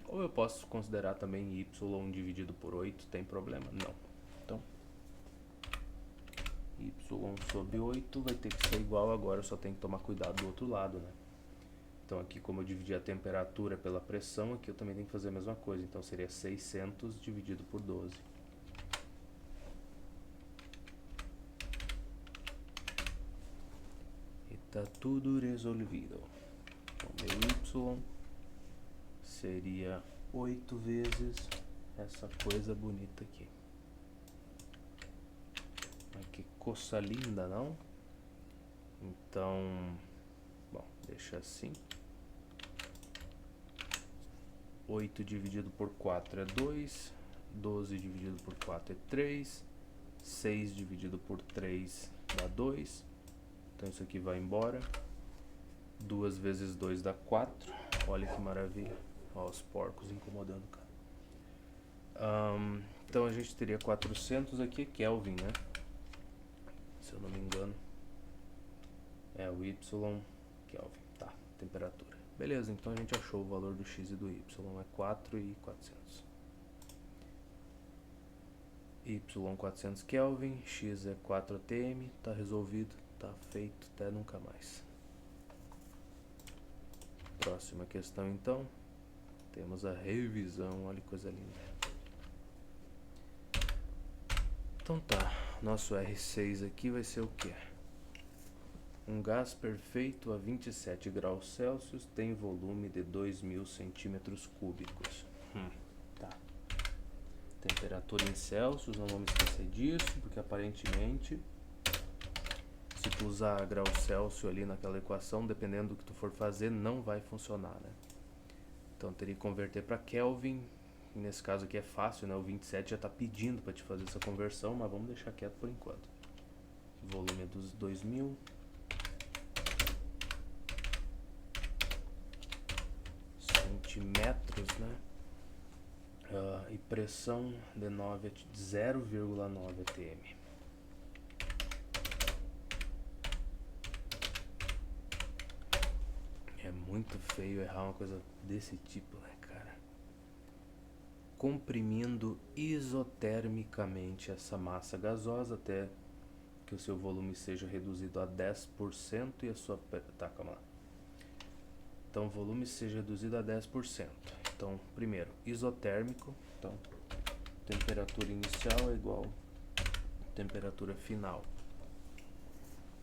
Ou eu posso considerar também y dividido por 8, tem problema? Não. Então, y sobre 8 vai ter que ser igual, agora eu só tenho que tomar cuidado do outro lado, né? Então aqui, como eu dividi a temperatura pela pressão, aqui eu também tenho que fazer a mesma coisa. Então seria 600 dividido por 12. E tá tudo resolvido. Então, meu y seria 8 vezes essa coisa bonita aqui. Ai, que coisa linda, não? Então, bom, deixa assim. 8 dividido por 4 é 2. 12 dividido por 4 é 3. 6 dividido por 3 dá 2. Então isso aqui vai embora. 2 vezes 2 dá 4. Olha que maravilha. Olha os porcos incomodando, cara. Então a gente teria 400 aqui, é Kelvin, né? Se eu não me engano. É o Y, Kelvin, tá, temperatura. Beleza, então a gente achou o valor do X e do Y, é 4.400. Y 400 Kelvin, X é 4 atm, tá resolvido, tá feito, até nunca mais. Próxima questão então, temos a revisão, olha que coisa linda. Então tá, nosso R6 aqui vai ser o que? Um gás perfeito a 27 graus Celsius tem volume de 2.000 centímetros cúbicos. Tá. Temperatura em Celsius, não vamos esquecer disso, porque aparentemente, se tu usar graus Celsius ali naquela equação, dependendo do que tu for fazer, não vai funcionar, né? Então teria que converter para Kelvin. Nesse caso aqui é fácil, né? O 27 já está pedindo para te fazer essa conversão, mas vamos deixar quieto por enquanto. Volume é dos 2.000. Centímetros, né? E pressão de 0,9 atm. É muito feio errar uma coisa desse tipo, né, cara? Comprimindo isotermicamente essa massa gasosa até que o seu volume seja reduzido a 10% e a sua... Tá, calma lá. Então, o volume seja reduzido a 10%. Então, primeiro, isotérmico. Então, temperatura inicial é igual a temperatura final.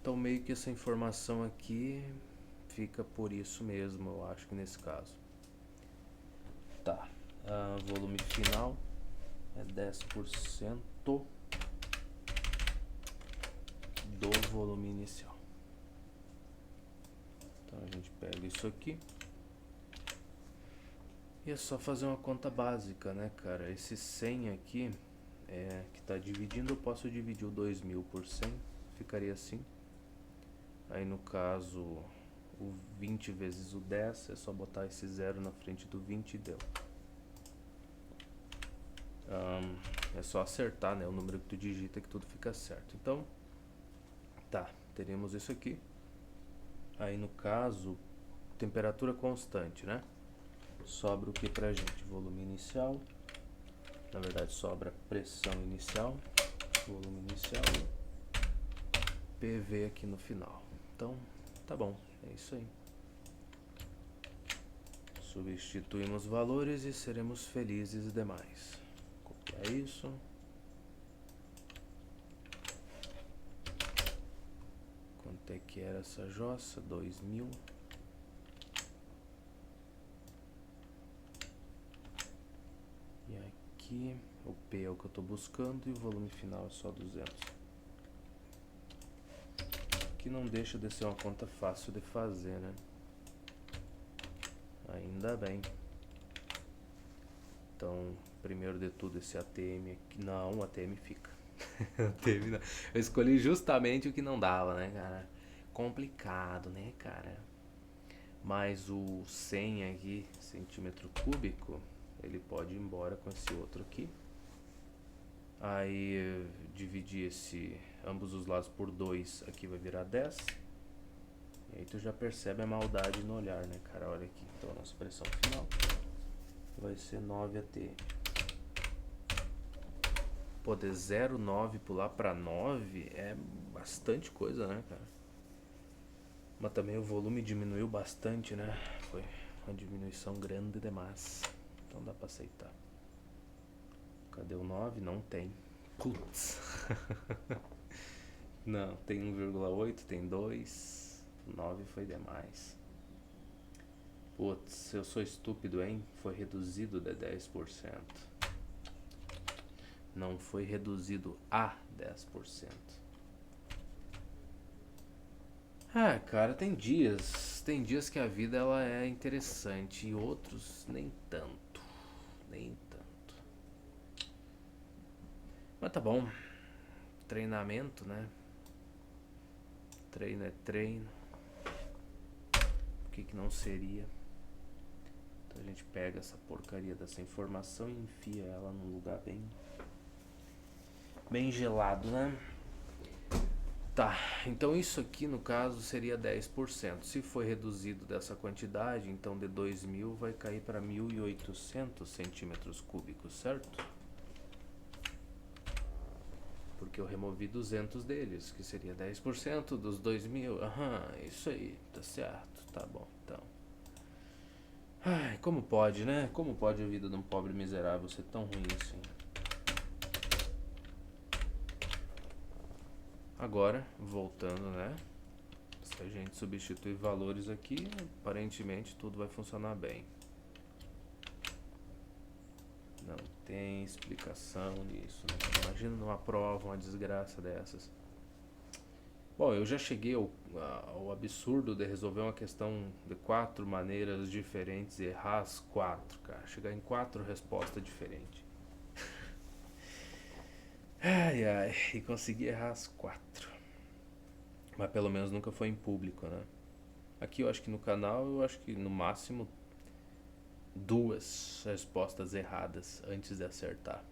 Então, meio que essa informação aqui fica por isso mesmo, eu acho que nesse caso. Tá. Volume final é 10% do volume inicial. Então a gente pega isso aqui e é só fazer uma conta básica, né, cara? Esse 100 aqui que tá dividindo, eu posso dividir o 2.000 por 100, ficaria assim. Aí no caso, o 20 vezes o 10, é só botar esse 0 na frente do 20 e deu. É só acertar, né, o número que tu digita que tudo fica certo. Então, tá, teremos isso aqui. Aí no caso, temperatura constante, né? Sobra o que pra gente? Volume inicial. Na verdade, sobra pressão inicial, volume inicial, PV aqui no final. Então, tá bom, é isso aí. Substituímos valores e seremos felizes demais. Copiar isso. Quanto é que era essa jossa? 2.000. E aqui, o P é o que eu tô buscando e o volume final é só 200. Que não deixa de ser uma conta fácil de fazer, né? Ainda bem. Então, primeiro de tudo, esse ATM aqui. Não, o ATM fica. ATM não. Eu escolhi justamente o que não dava, né, cara? Complicado, né, cara? Mas o 100 aqui, centímetro cúbico, ele pode ir embora com esse outro aqui. Aí, dividir ambos os lados por 2, aqui vai virar 10. E aí tu já percebe a maldade no olhar, né, cara? Olha aqui, então a nossa pressão final vai ser 9 atm. Pô, de 0,9 pular pra 9 é bastante coisa, né, cara? Mas também o volume diminuiu bastante, né? Foi uma diminuição grande demais. Então dá pra aceitar. Cadê o 9? Não tem. Putz. Não, tem 1,8, tem 2. 9 foi demais. Putz, eu sou estúpido, hein? Foi reduzido de 10%. Não foi reduzido a 10%. Cara, tem dias que a vida ela é interessante e outros nem tanto. Mas tá bom. Treinamento, né? Treino é treino. Por que não seria? Então a gente pega essa porcaria dessa informação e enfia ela num lugar bem bem gelado, né? Tá, então isso aqui no caso seria 10%. Se foi reduzido dessa quantidade, então de 2.000 vai cair para 1.800 centímetros cúbicos, certo? Porque eu removi 200 deles, que seria 10% dos 2.000. Aham, isso aí, tá certo, tá bom, então. Ai, como pode, né? Como pode a vida de um pobre miserável ser tão ruim assim? Agora, voltando, né? Se a gente substituir valores aqui, aparentemente tudo vai funcionar bem. Não tem explicação nisso, né? Imagina numa prova uma desgraça dessas. Bom, eu já cheguei ao absurdo de resolver uma questão de 4 maneiras diferentes e errar as 4, cara. Chegar em 4 respostas diferentes. Ai, ai, e consegui errar as 4. Mas pelo menos nunca foi em público, né? Aqui eu acho que no canal, eu acho que no máximo 2 respostas erradas antes de acertar.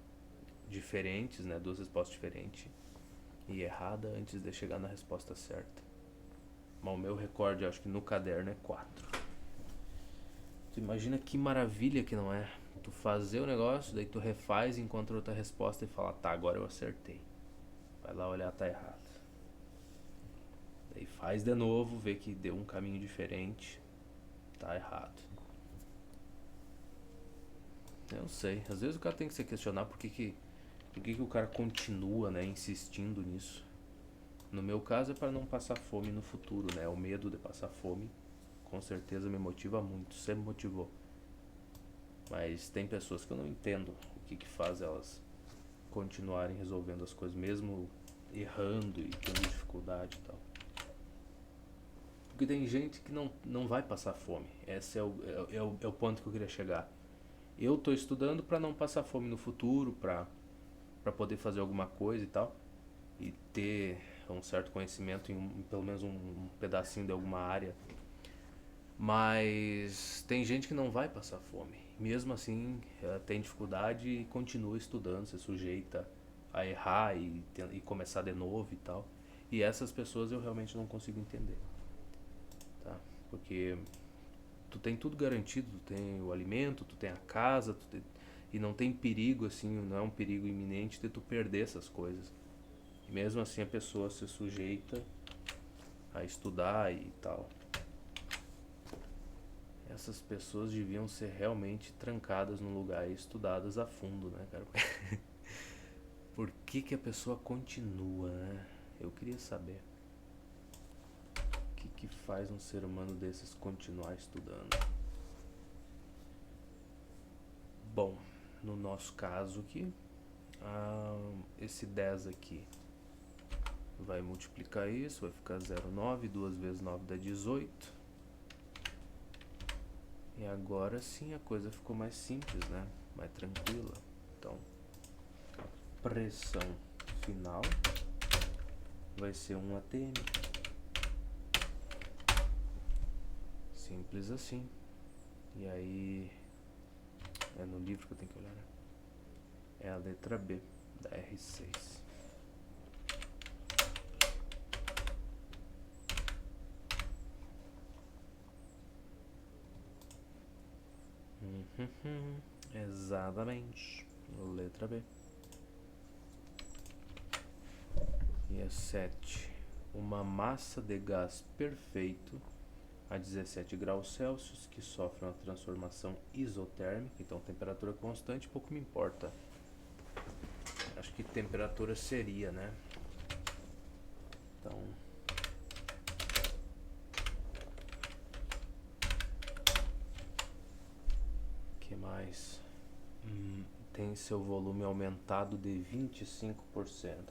Diferentes, né? 2 respostas diferentes e errada antes de chegar na resposta certa. Mas o meu recorde, eu acho que no caderno é 4. Tu imagina que maravilha que não é? Tu fazer o negócio, daí tu refaz, encontra outra resposta e fala, tá, agora eu acertei. Vai lá olhar, tá errado. Daí faz de novo, vê que deu um caminho diferente, tá errado. Eu não sei, às vezes o cara tem que se questionar por que o cara continua, né, insistindo nisso. No meu caso é para não passar fome no futuro, né? O medo de passar fome com certeza me motiva muito, sempre motivou. Mas tem pessoas que eu não entendo o que faz elas continuarem resolvendo as coisas mesmo errando e tendo dificuldade e tal. Porque tem gente que não vai passar fome. Esse é o ponto que eu queria chegar. Eu tô estudando para não passar fome no futuro, para poder fazer alguma coisa e tal. E ter um certo conhecimento em pelo menos um pedacinho de alguma área. Mas tem gente que não vai passar fome. Mesmo assim, tem dificuldade e continua estudando, se sujeita a errar e começar de novo e tal. E essas pessoas eu realmente não consigo entender, tá? Porque tu tem tudo garantido, tu tem o alimento, tu tem a casa, e não tem perigo assim, não é um perigo iminente de tu perder essas coisas. E mesmo assim a pessoa se sujeita a estudar e tal. Essas pessoas deviam ser realmente trancadas num lugar e estudadas a fundo, né, cara? Por que a pessoa continua, né? Eu queria saber. O que faz um ser humano desses continuar estudando? Bom, no nosso caso aqui, esse 10 aqui vai multiplicar isso, vai ficar 0,9, 2 vezes 9 dá 18. E agora sim a coisa ficou mais simples, né? Mais tranquila. Então, a pressão final vai ser 1 atm. Simples assim. E aí, é no livro que eu tenho que olhar, né? É a letra B da R6. Exatamente. Letra B. E a 7. Uma massa de gás perfeito a 17 graus Celsius que sofre uma transformação isotérmica. Então temperatura constante pouco me importa. Acho que temperatura seria, né? Então, que mais? Tem seu volume aumentado de 25%.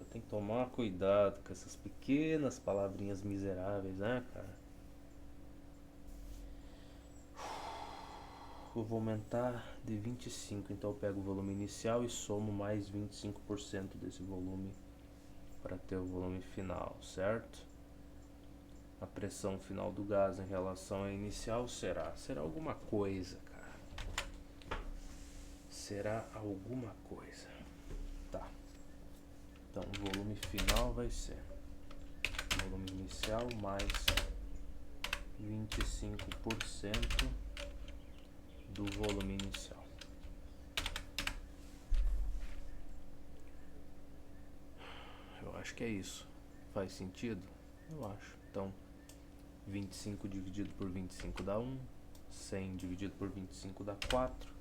Tem que tomar cuidado com essas pequenas palavrinhas miseráveis, né, cara? Eu vou aumentar de 25%, então eu pego o volume inicial e somo mais 25% desse volume para ter o volume final, certo? A pressão final do gás em relação à inicial será alguma coisa, cara. Será alguma coisa. Tá. Então, final vai ser volume inicial mais 25% do volume inicial. Eu acho que é isso. Faz sentido? Eu acho. Então, 25 dividido por 25 dá 1. 100 dividido por 25 dá 4.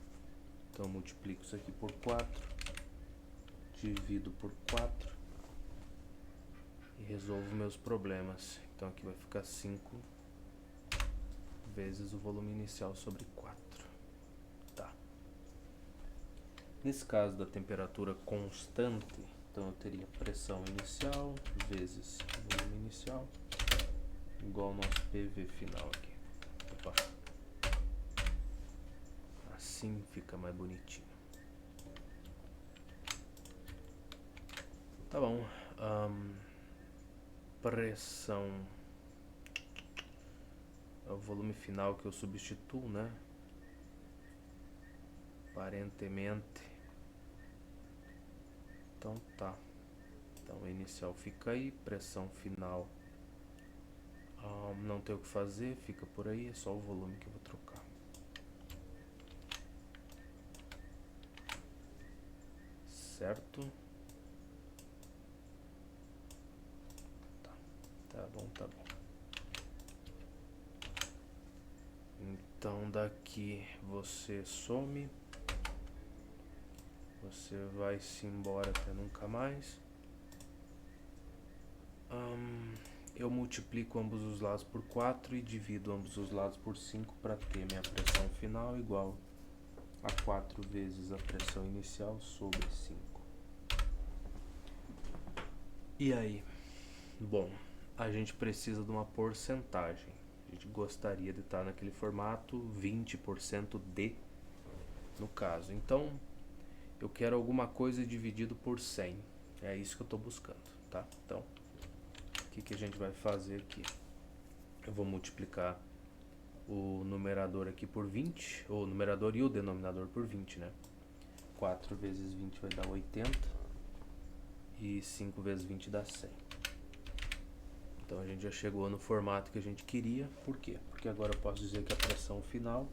Então, eu multiplico isso aqui por 4. Divido por 4. E resolvo meus problemas. Então, aqui vai ficar 5 vezes o volume inicial sobre 4. Tá. Nesse caso da temperatura constante, então eu teria pressão inicial vezes volume inicial igual ao nosso PV final aqui. Opa. Assim fica mais bonitinho. Tá bom. Pressão é o volume final que eu substituo, né? Aparentemente. Então tá. Então o inicial fica aí, pressão final não tem o que fazer, fica por aí, é só o volume que eu vou trocar. Certo? Tá bom, tá bom. Então daqui você some. Você vai-se embora até nunca mais. Eu multiplico ambos os lados por 4 e divido ambos os lados por 5 para ter minha pressão final igual a 4 vezes a pressão inicial sobre 5. E aí? Bom, a gente precisa de uma porcentagem. A gente gostaria de estar naquele formato 20% de, no caso. Então, eu quero alguma coisa dividido por 100. É isso que eu estou buscando, tá? Então, o que a gente vai fazer aqui? Eu vou multiplicar o numerador aqui por 20, ou o numerador e o denominador por 20, né? 4 vezes 20 vai dar 80 e 5 vezes 20 dá 100. Então a gente já chegou no formato que a gente queria. Por quê? Porque agora eu posso dizer que a pressão final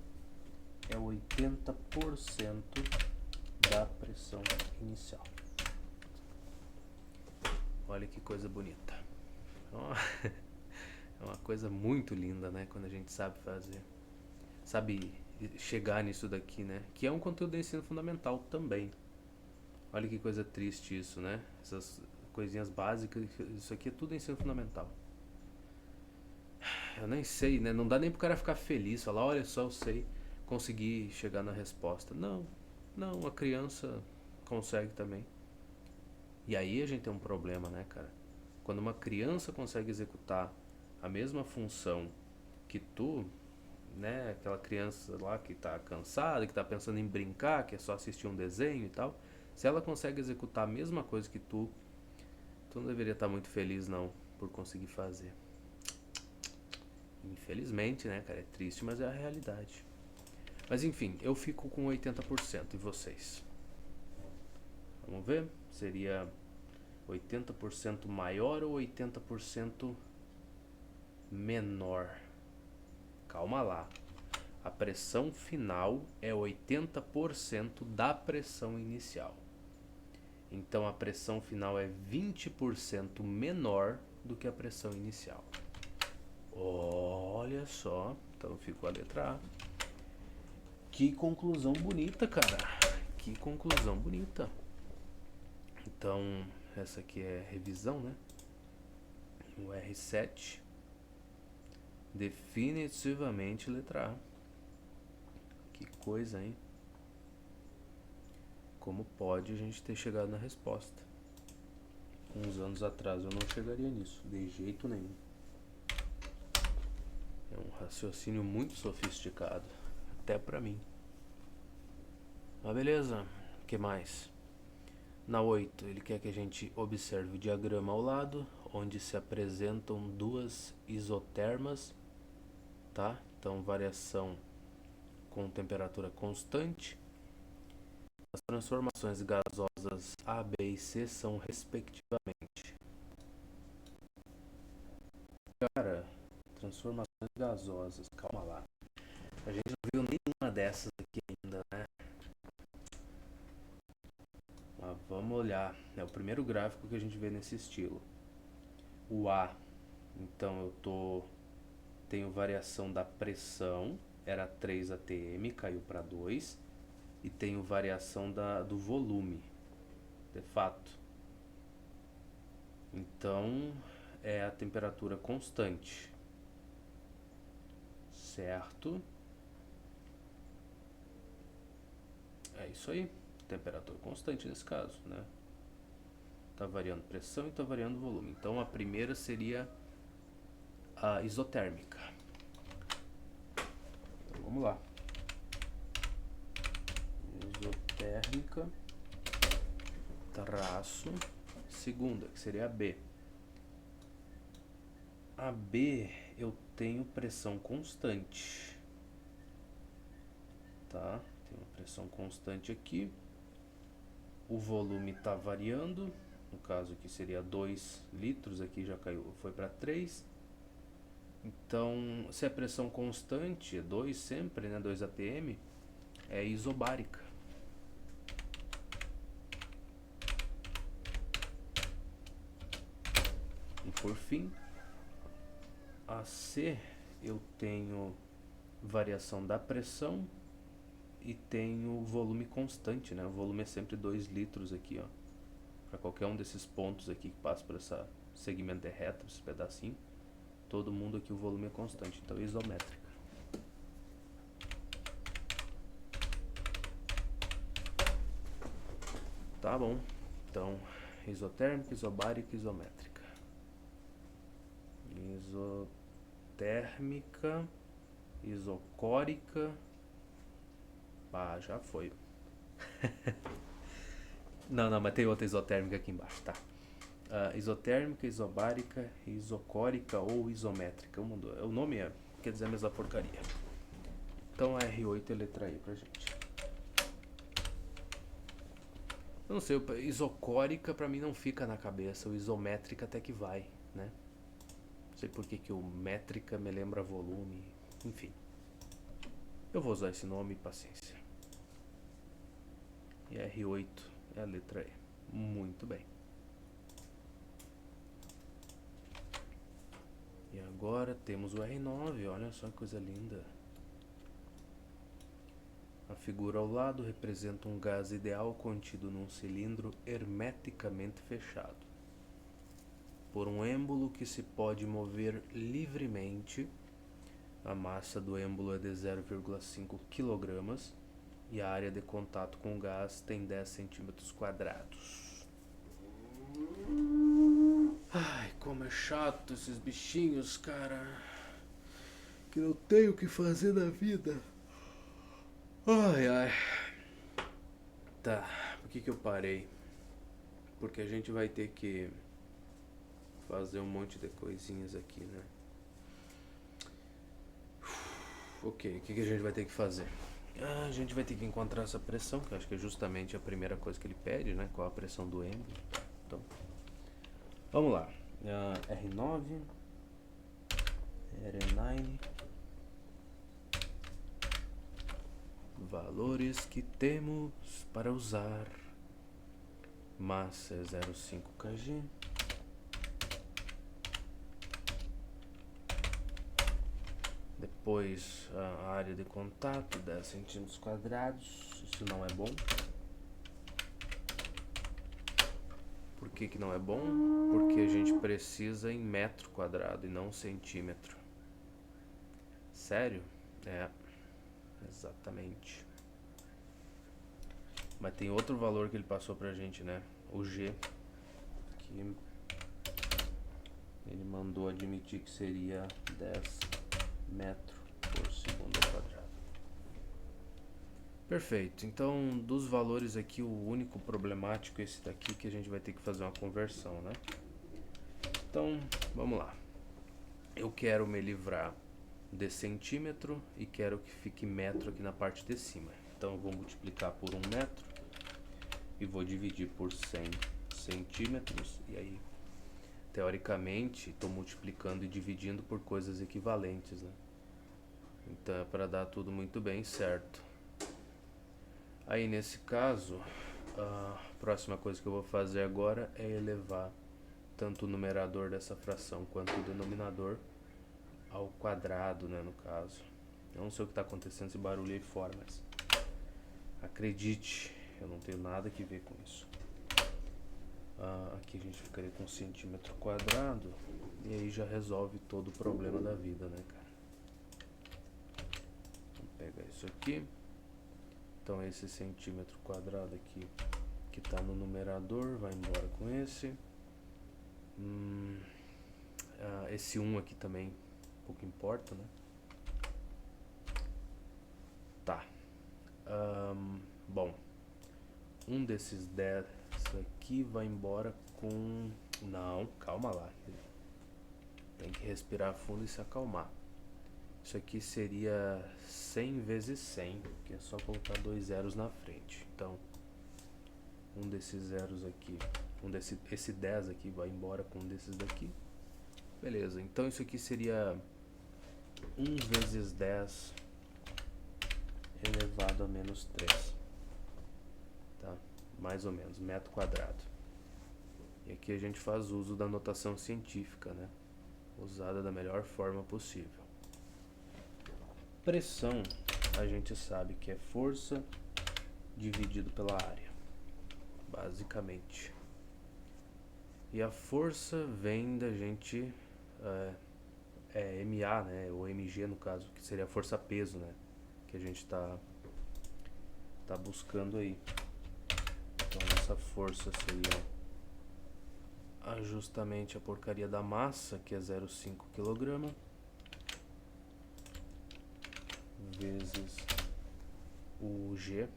é 80% da pressão inicial. Olha que coisa bonita. É uma coisa muito linda, né? Quando a gente sabe fazer. Sabe chegar nisso daqui, né? Que é um conteúdo de ensino fundamental também. Olha que coisa triste isso, né? Essas coisinhas básicas, isso aqui é tudo ensino fundamental. Eu nem sei, né? Não dá nem pro cara ficar feliz, falar, olha só, eu sei, consegui chegar na resposta. Não, a criança consegue também. E aí a gente tem um problema, né, cara? Quando uma criança consegue executar a mesma função que tu, né, aquela criança lá que tá cansada, que tá pensando em brincar, que é só assistir um desenho e tal, se ela consegue executar a mesma coisa que tu não deveria estar muito feliz não, por conseguir fazer. Infelizmente, né, cara, é triste, mas é a realidade. Mas enfim, eu fico com 80%, e vocês? Vamos ver? Seria 80% maior ou 80% menor? Calma lá. A pressão final é 80% da pressão inicial. Então a pressão final é 20% menor do que a pressão inicial. Olha só, então ficou a letra A. Que conclusão bonita, cara. Que conclusão bonita. Então, essa aqui é revisão, né? O R7. Definitivamente letra A. Que coisa, hein? Como pode a gente ter chegado na resposta? Uns anos atrás eu não chegaria nisso, de jeito nenhum. É um raciocínio muito sofisticado, até pra mim. Mas beleza, o que mais? Na 8, ele quer que a gente observe o diagrama ao lado, onde se apresentam duas isotermas, tá? Então, variação com temperatura constante. As transformações gasosas A, B e C são respectivamente transformações gasosas. Calma lá. A gente não viu nenhuma dessas aqui ainda, né? Mas vamos olhar. É o primeiro gráfico que a gente vê nesse estilo. O A, então tenho variação da pressão, era 3 atm, caiu para 2. E tenho variação do volume, de fato. Então, é a temperatura constante. Certo? É isso aí. Temperatura constante nesse caso, né? Tá variando pressão e tá variando volume. Então, a primeira seria a isotérmica. Então, vamos lá. Isotérmica, traço, segunda, que seria a B. A B, eu tenho pressão constante, tá? Tem uma pressão constante aqui. O volume está variando, no caso aqui seria 2 litros, aqui já caiu, foi para 3. Então, se a pressão constante é 2 sempre, né, 2 atm, é isobárica. E por fim, a C, eu tenho variação da pressão e tenho volume constante, né? O volume é sempre 2 litros aqui, ó. Para qualquer um desses pontos aqui que passa por esse segmento de reta, esse pedacinho, todo mundo aqui o volume é constante, então é isométrica. Tá bom, então isotérmica, isobárica, isométrica. Isotérmica, isocórica. Ah, já foi. Não, mas tem outra isotérmica aqui embaixo, tá? Isotérmica, isobárica, isocórica ou isométrica. O nome quer dizer a mesma porcaria. Então a R8 é a letra E pra gente. Eu não sei, isocórica pra mim não fica na cabeça. O isométrica até que vai, né? Não sei por que o métrica me lembra volume. Enfim. Eu vou usar esse nome, paciência. E R8 é a letra E. Muito bem. E agora temos o R9, olha só que coisa linda. A figura ao lado representa um gás ideal contido num cilindro hermeticamente fechado. Por um êmbolo que se pode mover livremente, a massa do êmbolo é de 0,5 kg e a área de contato com o gás tem 10 centímetros quadrados. Ai, como é chato esses bichinhos, cara. Que não tenho o que fazer na vida. Ai. Tá, por que eu parei? Porque a gente vai ter que fazer um monte de coisinhas aqui, né? Ok, o que a gente vai ter que fazer? A gente vai ter que encontrar essa pressão, que eu acho que é justamente a primeira coisa que ele pede, né? Qual a pressão do êmbolo. Então, vamos lá. R9, R9, valores que temos para usar. Massa é 0,5 kg. Depois a área de contato, 10 centímetros quadrados. Isso não é bom. Por que não é bom? Porque a gente precisa em metro quadrado e não centímetro. Sério? É, exatamente. Mas tem outro valor que ele passou pra gente, né? O G, que ele mandou admitir que seria 10 metros por segundo ao quadrado. Perfeito, então dos valores aqui, o único problemático é esse daqui, que a gente vai ter que fazer uma conversão, né? Então, vamos lá. Eu quero me livrar de centímetro e quero que fique metro aqui na parte de cima. Então eu vou multiplicar por 1 metro e vou dividir por 100 centímetros, e aí teoricamente, estou multiplicando e dividindo por coisas equivalentes, né? Então é para dar tudo muito bem certo. Aí nesse caso, a próxima coisa que eu vou fazer agora é elevar tanto o numerador dessa fração quanto o denominador ao quadrado, né, no caso. Eu não sei o que está acontecendo, esse barulho aí fora, mas acredite, eu não tenho nada que ver com isso. Aqui a gente ficaria com centímetro quadrado e aí já resolve todo o problema da vida, né, cara? Vamos pegar isso aqui. Então esse centímetro quadrado aqui que está no numerador vai embora com esse. Esse 1 aqui também pouco importa, né? Tá. Bom, um desses 10 aqui vai embora com... Não, calma lá. Tem que respirar fundo e se acalmar. Isso aqui seria 100 vezes 100, que é só colocar 2 zeros na frente. Então, um desses zeros aqui, esse 10 aqui vai embora com um desses daqui. Beleza, então isso aqui seria 1 vezes 10 elevado a menos 3. Tá? Mais ou menos, metro quadrado. E aqui a gente faz uso da notação científica, né? Usada da melhor forma possível. Pressão, a gente sabe que é força dividido pela área, basicamente. E a força vem da gente, MA, né, ou MG no caso, que seria a força-peso, né, que a gente tá buscando aí. Então essa força seria justamente a porcaria da massa, que é 0,5 kg, vezes o G,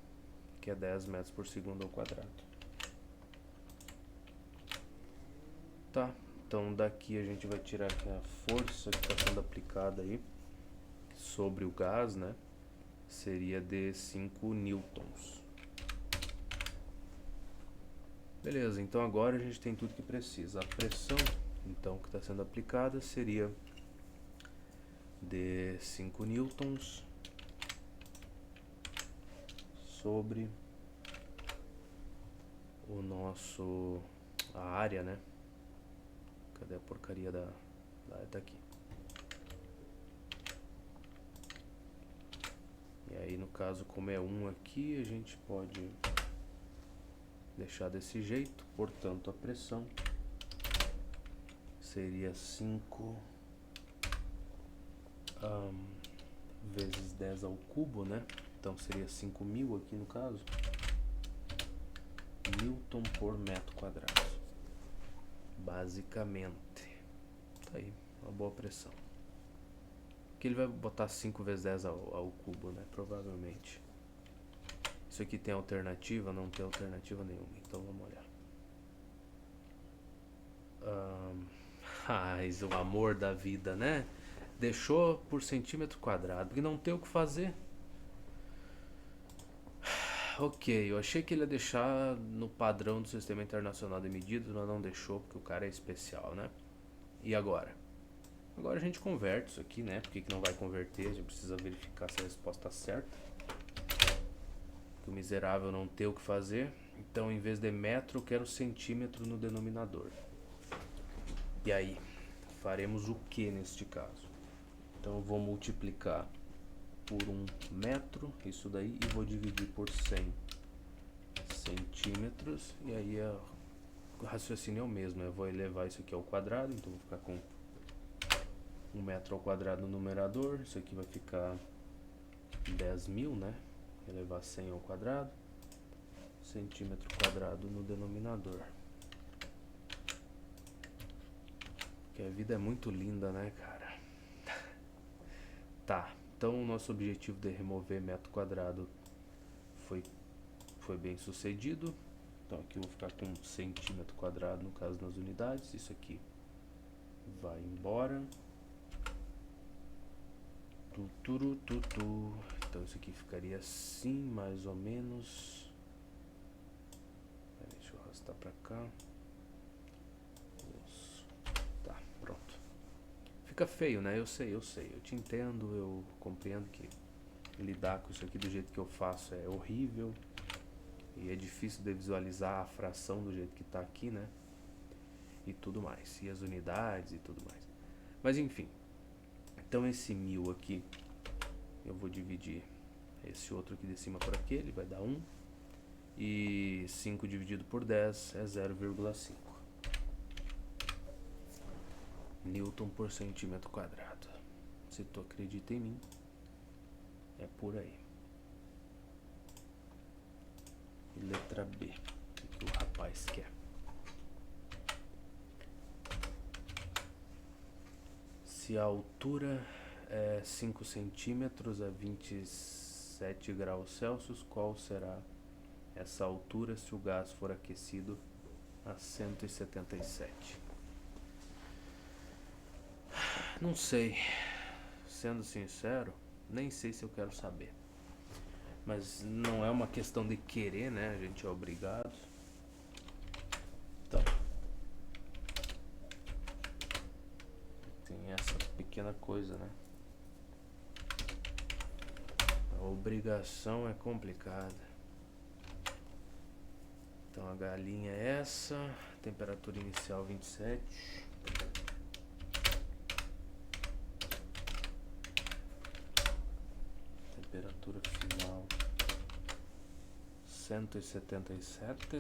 que é 10 metros por segundo ao quadrado. Tá, então daqui a gente vai tirar aqui a força que está sendo aplicada aí sobre o gás, né? Seria de 5 newtons. Beleza, então agora a gente tem tudo que precisa. A pressão, então, que está sendo aplicada seria de 5 newtons sobre o nosso... a área, né? Cadê a porcaria da área? Tá aqui. E aí, no caso, como é 1 aqui, a gente pode deixar desse jeito. Portanto, a pressão seria 5 vezes 10 ao cubo, né? Então seria 5.000 aqui no caso. Newton por metro quadrado. Basicamente. Tá aí, uma boa pressão. Aqui ele vai botar 5 vezes 10 ao cubo, né? Provavelmente. Isso aqui tem alternativa? Não tem alternativa nenhuma. Então vamos olhar. Mas o amor da vida, né? Deixou por centímetro quadrado. Porque não tem o que fazer. Ok, eu achei que ele ia deixar no padrão do Sistema Internacional de Medidas, mas não deixou porque o cara é especial, né? E agora? Agora a gente converte isso aqui, né? Por que não vai converter? A gente precisa verificar se a resposta está certa. Que o miserável não tem o que fazer. Então, em vez de metro, eu quero centímetro no denominador. E aí? Faremos o que neste caso? Então, eu vou multiplicar por 1 metro, isso daí, e vou dividir por 100 centímetros, e aí o raciocínio é o mesmo, eu vou elevar isso aqui ao quadrado, então vou ficar com 1 metro ao quadrado no numerador, isso aqui vai ficar 10.000, né, elevar 100 ao quadrado, centímetro quadrado no denominador. Porque a vida é muito linda, né, cara? Tá. Então, o nosso objetivo de remover metro quadrado foi bem sucedido. Então, aqui eu vou ficar com centímetro quadrado, no caso nas unidades. Isso aqui vai embora. Então, isso aqui ficaria assim, mais ou menos. Deixa eu arrastar pra cá. Isso. fica feio, né? Eu sei, eu te entendo, eu compreendo que lidar com isso aqui do jeito que eu faço é horrível e é difícil de visualizar a fração do jeito que tá aqui, né? E tudo mais, e as unidades e tudo mais. Mas enfim, então esse 1000 aqui, eu vou dividir esse outro aqui de cima por aquele, vai dar 1. E 5 dividido por 10 é 0,5 Newton por centímetro quadrado. Se tu acredita em mim, é por aí. E letra B, o que o rapaz quer? Se a altura é 5 centímetros a 27 graus Celsius, qual será essa altura se o gás for aquecido a 177? Não sei, sendo sincero, nem sei se eu quero saber. Mas não é uma questão de querer, né? A gente é obrigado. Então, tem essa pequena coisa, né? A obrigação é complicada. Então a galinha é essa, temperatura inicial 27. Temperatura final 177.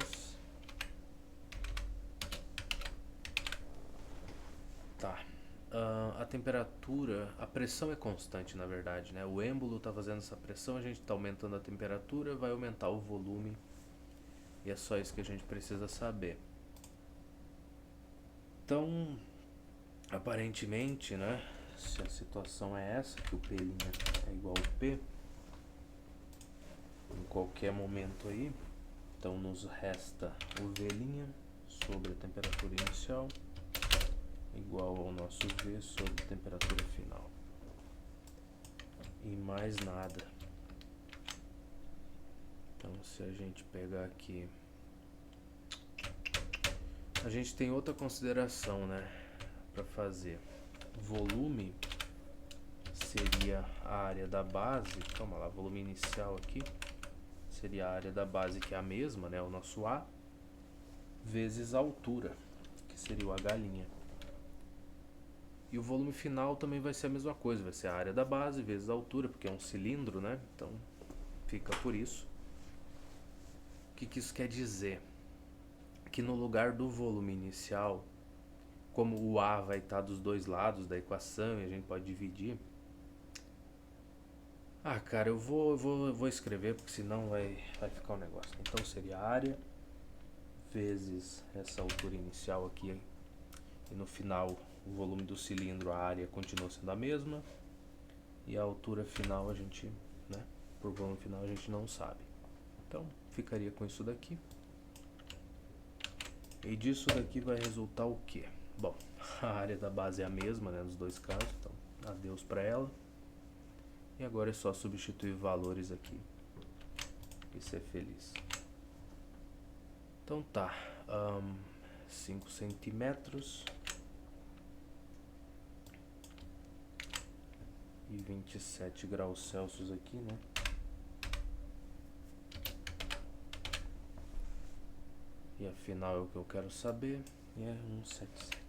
Tá. A temperatura, a pressão é constante, na verdade, né? O êmbolo tá fazendo essa pressão, a gente tá aumentando a temperatura, vai aumentar o volume. E é só isso que a gente precisa saber. Então, aparentemente, né? Se a situação é essa, que o P' é igual ao P, em qualquer momento aí, então nos resta o V' sobre a temperatura inicial igual ao nosso V sobre a temperatura final. E mais nada. Então se a gente pegar aqui, a gente tem outra consideração, né, para fazer. Volume seria a área da base, calma lá, volume inicial aqui seria a área da base, que é a mesma, né, o nosso A, vezes a altura, que seria o H'. E o volume final também vai ser a mesma coisa, vai ser a área da base vezes a altura, porque é um cilindro, né? Então fica por isso. O que isso quer dizer? Que no lugar do volume inicial, como o A vai estar dos dois lados da equação e a gente pode dividir. Ah, cara, eu vou escrever, porque senão vai ficar um negócio. Então seria a área vezes essa altura inicial aqui. E no final, o volume do cilindro, a área continua sendo a mesma. E a altura final a gente, né, por volume final a gente não sabe. Então, ficaria com isso daqui. E disso daqui vai resultar o quê? Bom, a área da base é a mesma, né, nos dois casos. Então, adeus pra ela. E agora é só substituir valores aqui e ser feliz. Então tá, 5 centímetros e 27 graus Celsius aqui, né? E afinal é o que eu quero saber, e é 177.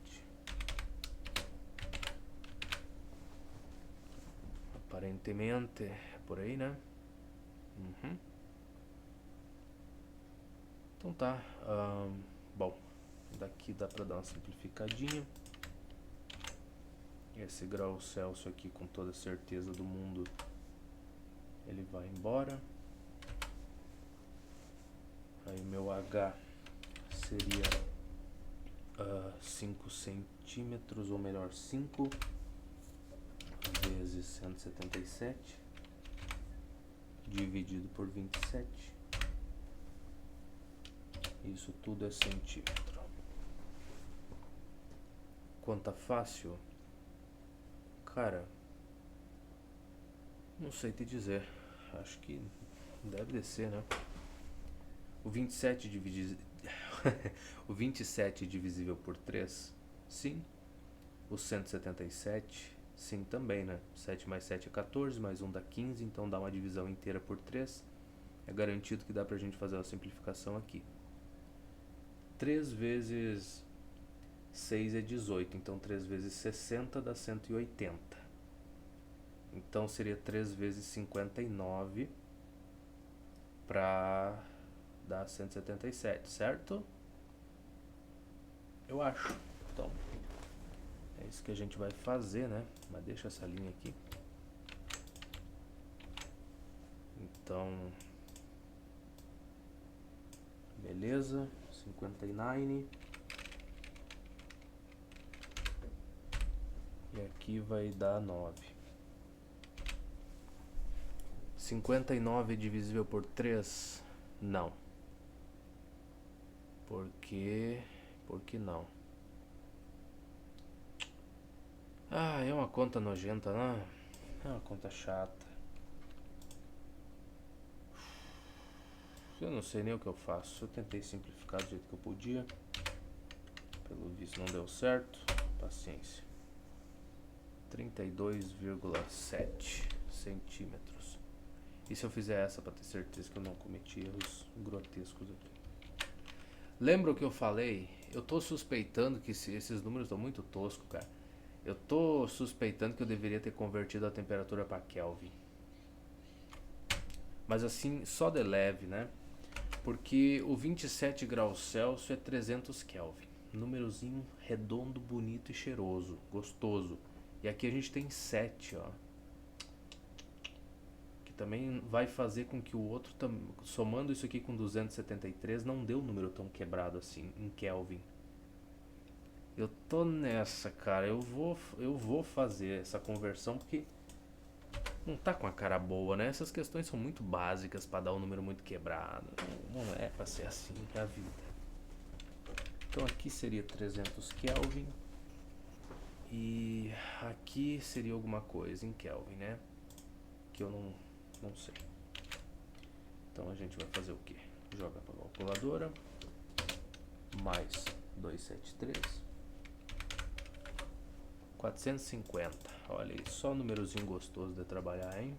Aparentemente é por aí, né? Então tá, bom, daqui dá pra dar uma simplificadinha. Esse grau Celsius aqui, com toda certeza do mundo, ele vai embora. Aí meu H seria 5 centímetros, ou melhor, 5 vezes 177 dividido por 27. Isso tudo é centímetro. Conta fácil? Cara, não sei te dizer. Acho que deve descer, né? O 27 divisível o 27 divisível por 3, sim. O 177, sim, também, né? 7 mais 7 é 14, mais 1 dá 15, então dá uma divisão inteira por 3. É garantido que dá pra gente fazer uma simplificação aqui. 3 vezes 6 é 18, então 3 vezes 60 dá 180. Então seria 3 vezes 59 pra dar 177, certo? Eu acho. Então, é isso que a gente vai fazer, né? Mas deixa essa linha aqui. Então, beleza, 59. E aqui vai dar 9. 59 é divisível por 3? Não. Por que não? Ah, é uma conta nojenta, né? É uma conta chata. Eu não sei nem o que eu faço. Eu tentei simplificar do jeito que eu podia. Pelo visto não deu certo. Paciência. 32,7 centímetros. E se eu fizer essa pra ter certeza que eu não cometi erros grotescos aqui? Lembra o que eu falei? Eu tô suspeitando que esses números estão muito toscos, cara. Eu tô suspeitando que eu deveria ter convertido a temperatura para Kelvin. Mas assim, só de leve, né? Porque o 27 graus Celsius é 300 Kelvin. Númerozinho redondo, bonito e cheiroso, gostoso. E aqui a gente tem 7, ó. Que também vai fazer com que o outro, somando isso aqui com 273, não dê um número tão quebrado assim, em Kelvin. Eu tô nessa, cara. Eu vou fazer essa conversão porque não tá com a cara boa, né? Essas questões são muito básicas pra dar um número muito quebrado. Não é pra ser assim a vida. Então aqui seria 300 Kelvin. E aqui seria alguma coisa em Kelvin, né? Que eu não sei. Então a gente vai fazer o quê? Joga pra calculadora. Mais 273. 450. Olha aí, só númerozinho gostoso de trabalhar, hein?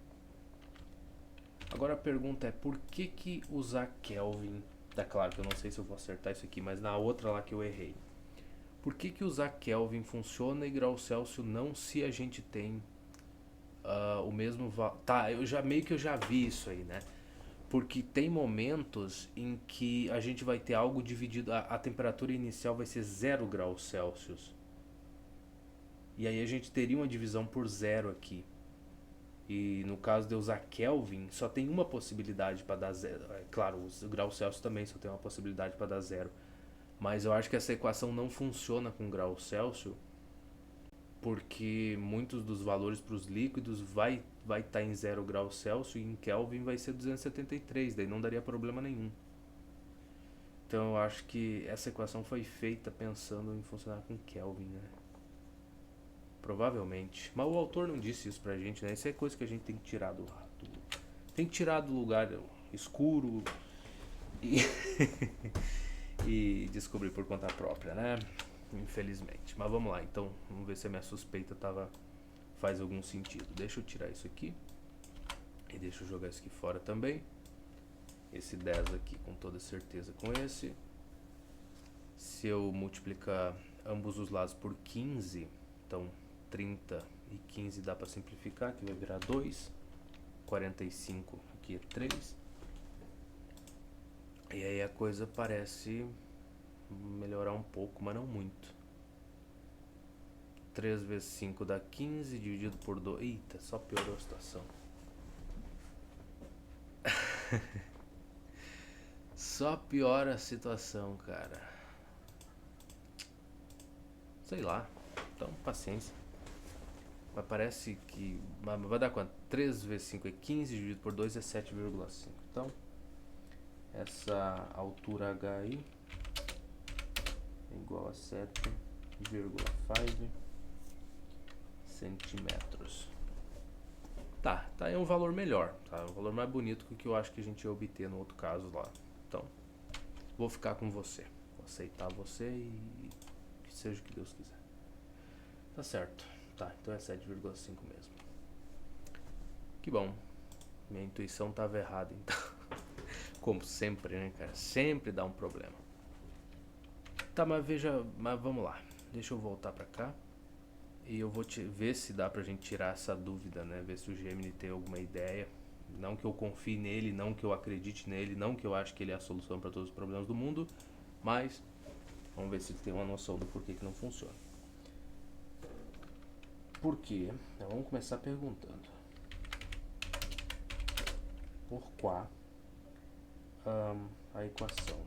Agora a pergunta é, por que usar Kelvin? Tá claro que eu não sei se eu vou acertar isso aqui, mas na outra lá que eu errei. Por que usar Kelvin funciona e grau Celsius não, se a gente tem o mesmo valor? Tá, eu já vi isso aí, né? Porque tem momentos em que a gente vai ter algo dividido, a temperatura inicial vai ser 0 graus Celsius. E aí a gente teria uma divisão por 0 aqui. E no caso de usar Kelvin, só tem uma possibilidade para dar 0. É claro, o grau Celsius também só tem uma possibilidade para dar 0. Mas eu acho que essa equação não funciona com grau Celsius, porque muitos dos valores para os líquidos vai estar em 0 graus Celsius e em Kelvin vai ser 273, daí não daria problema nenhum. Então eu acho que essa equação foi feita pensando em funcionar com Kelvin, né? Provavelmente. Mas o autor não disse isso pra gente, né? Isso é coisa que a gente tem que tirar tem que tirar do lugar escuro e, e descobrir por conta própria, né? Infelizmente. Mas vamos lá, então. Vamos ver se a minha suspeita faz algum sentido. Deixa eu tirar isso aqui. E deixa eu jogar isso aqui fora também. Esse 10 aqui com toda certeza com esse. Se eu multiplicar ambos os lados por 15, então 30 e 15 dá para simplificar, que vai virar 2. 45 aqui é 3. E aí a coisa parece melhorar um pouco, mas não muito. 3 vezes 5 dá 15, dividido por 2. Eita, só piorou a situação. Só piora a situação, cara. Sei lá. Então, paciência. Mas parece que... vai dar quanto? 3 vezes 5 é 15, dividido por 2 é 7,5. Então, essa altura H aí é igual a 7,5 centímetros. Tá aí um valor melhor, tá? Um valor mais bonito que o que eu acho que a gente ia obter no outro caso lá. Então, vou ficar com você. Vou aceitar você e que seja o que Deus quiser. Tá certo. Tá, então é 7,5 mesmo. Que bom. Minha intuição tava errada, então. Como sempre, né, cara? Sempre dá um problema. Tá, mas vamos lá. Deixa eu voltar pra cá. E eu vou ver se dá pra gente tirar essa dúvida, né? Ver se o Gemini tem alguma ideia. Não que eu confie nele, não que eu acredite nele, não que eu ache que ele é a solução para todos os problemas do mundo, mas vamos ver se ele tem uma noção do porquê que não funciona. Por quê? Então, vamos começar perguntando. Por quá a equação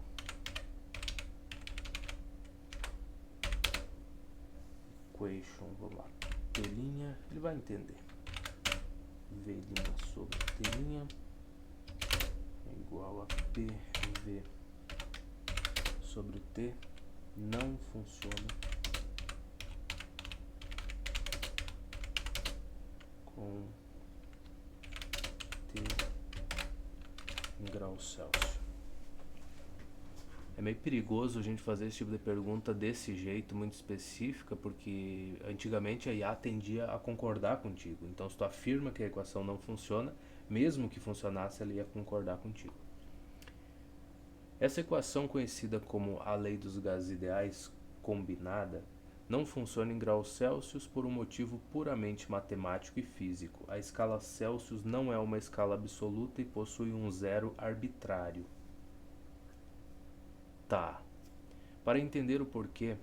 equation, vamos lá, t', ele vai entender. V' sobre t' é igual a pv sobre t não funciona com t em graus Celsius. É meio perigoso a gente fazer esse tipo de pergunta desse jeito, muito específica, porque antigamente a IA tendia a concordar contigo. Então, se tu afirma que a equação não funciona, mesmo que funcionasse, ela ia concordar contigo. Essa equação, conhecida como a lei dos gases ideais combinada, não funciona em graus Celsius por um motivo puramente matemático e físico. A escala Celsius não é uma escala absoluta e possui um zero arbitrário. Tá. Para entender o porquê,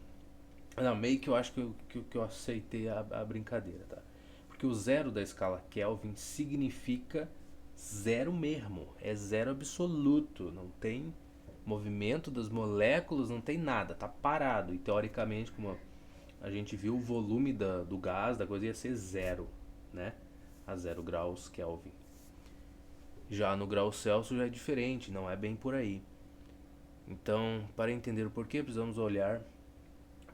não, meio que eu acho que eu aceitei a brincadeira, tá? Porque o zero da escala Kelvin significa zero mesmo, é zero absoluto, não tem movimento das moléculas, não tem nada, tá parado. E teoricamente, como a gente viu, o volume do gás, da coisa ia ser zero, né? A 0 graus Kelvin. Já no grau Celsius já é diferente, não é bem por aí. Então, para entender o porquê, precisamos olhar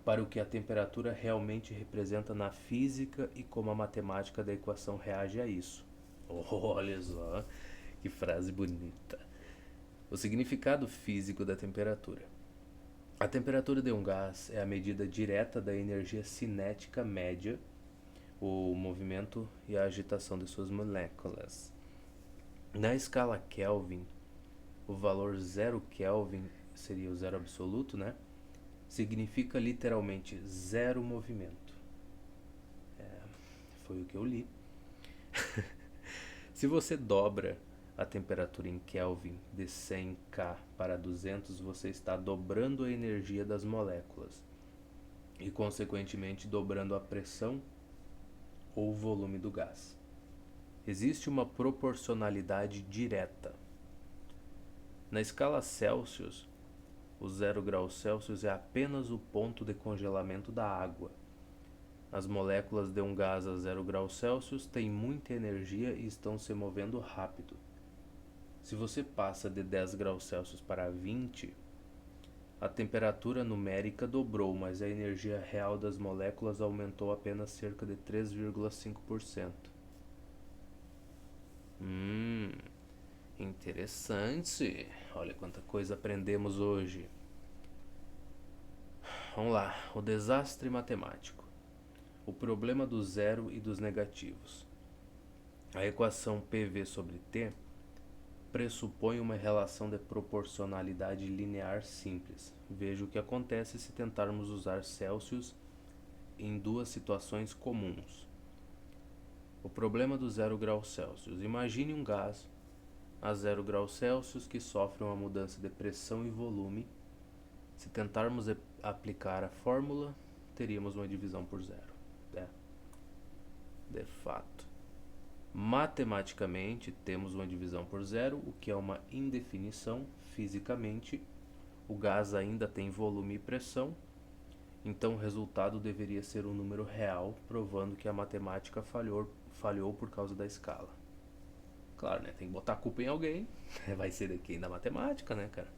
para o que a temperatura realmente representa na física e como a matemática da equação reage a isso. Olha só, que frase bonita. O significado físico da temperatura. A temperatura de um gás é a medida direta da energia cinética média, o movimento e a agitação de suas moléculas. Na escala Kelvin, o valor 0 Kelvin seria o zero absoluto, né? Significa literalmente zero movimento. Foi o que eu li. Se você dobra a temperatura em Kelvin de 100 K para 200, você está dobrando a energia das moléculas e, consequentemente, dobrando a pressão ou volume do gás. Existe uma proporcionalidade direta. Na escala Celsius, o 0 graus Celsius é apenas o ponto de congelamento da água. As moléculas de um gás a 0 graus Celsius têm muita energia e estão se movendo rápido. Se você passa de 10 graus Celsius para 20, a temperatura numérica dobrou, mas a energia real das moléculas aumentou apenas cerca de 3,5%. Interessante. Olha quanta coisa aprendemos hoje. Vamos lá, o desastre matemático. O problema do zero e dos negativos. A equação PV sobre T pressupõe uma relação de proporcionalidade linear simples. Veja o que acontece se tentarmos usar Celsius em duas situações comuns. O problema do 0 graus Celsius. Imagine um gás a 0 graus Celsius que sofre uma mudança de pressão e volume. Se tentarmos aplicar a fórmula, teríamos uma divisão por zero. De fato. Matematicamente, temos uma divisão por zero, o que é uma indefinição. Fisicamente, o gás ainda tem volume e pressão, então o resultado deveria ser um número real, provando que a matemática falhou por causa da escala. Claro, né? Tem que botar a culpa em alguém. Vai ser de quem? Da matemática, né, cara?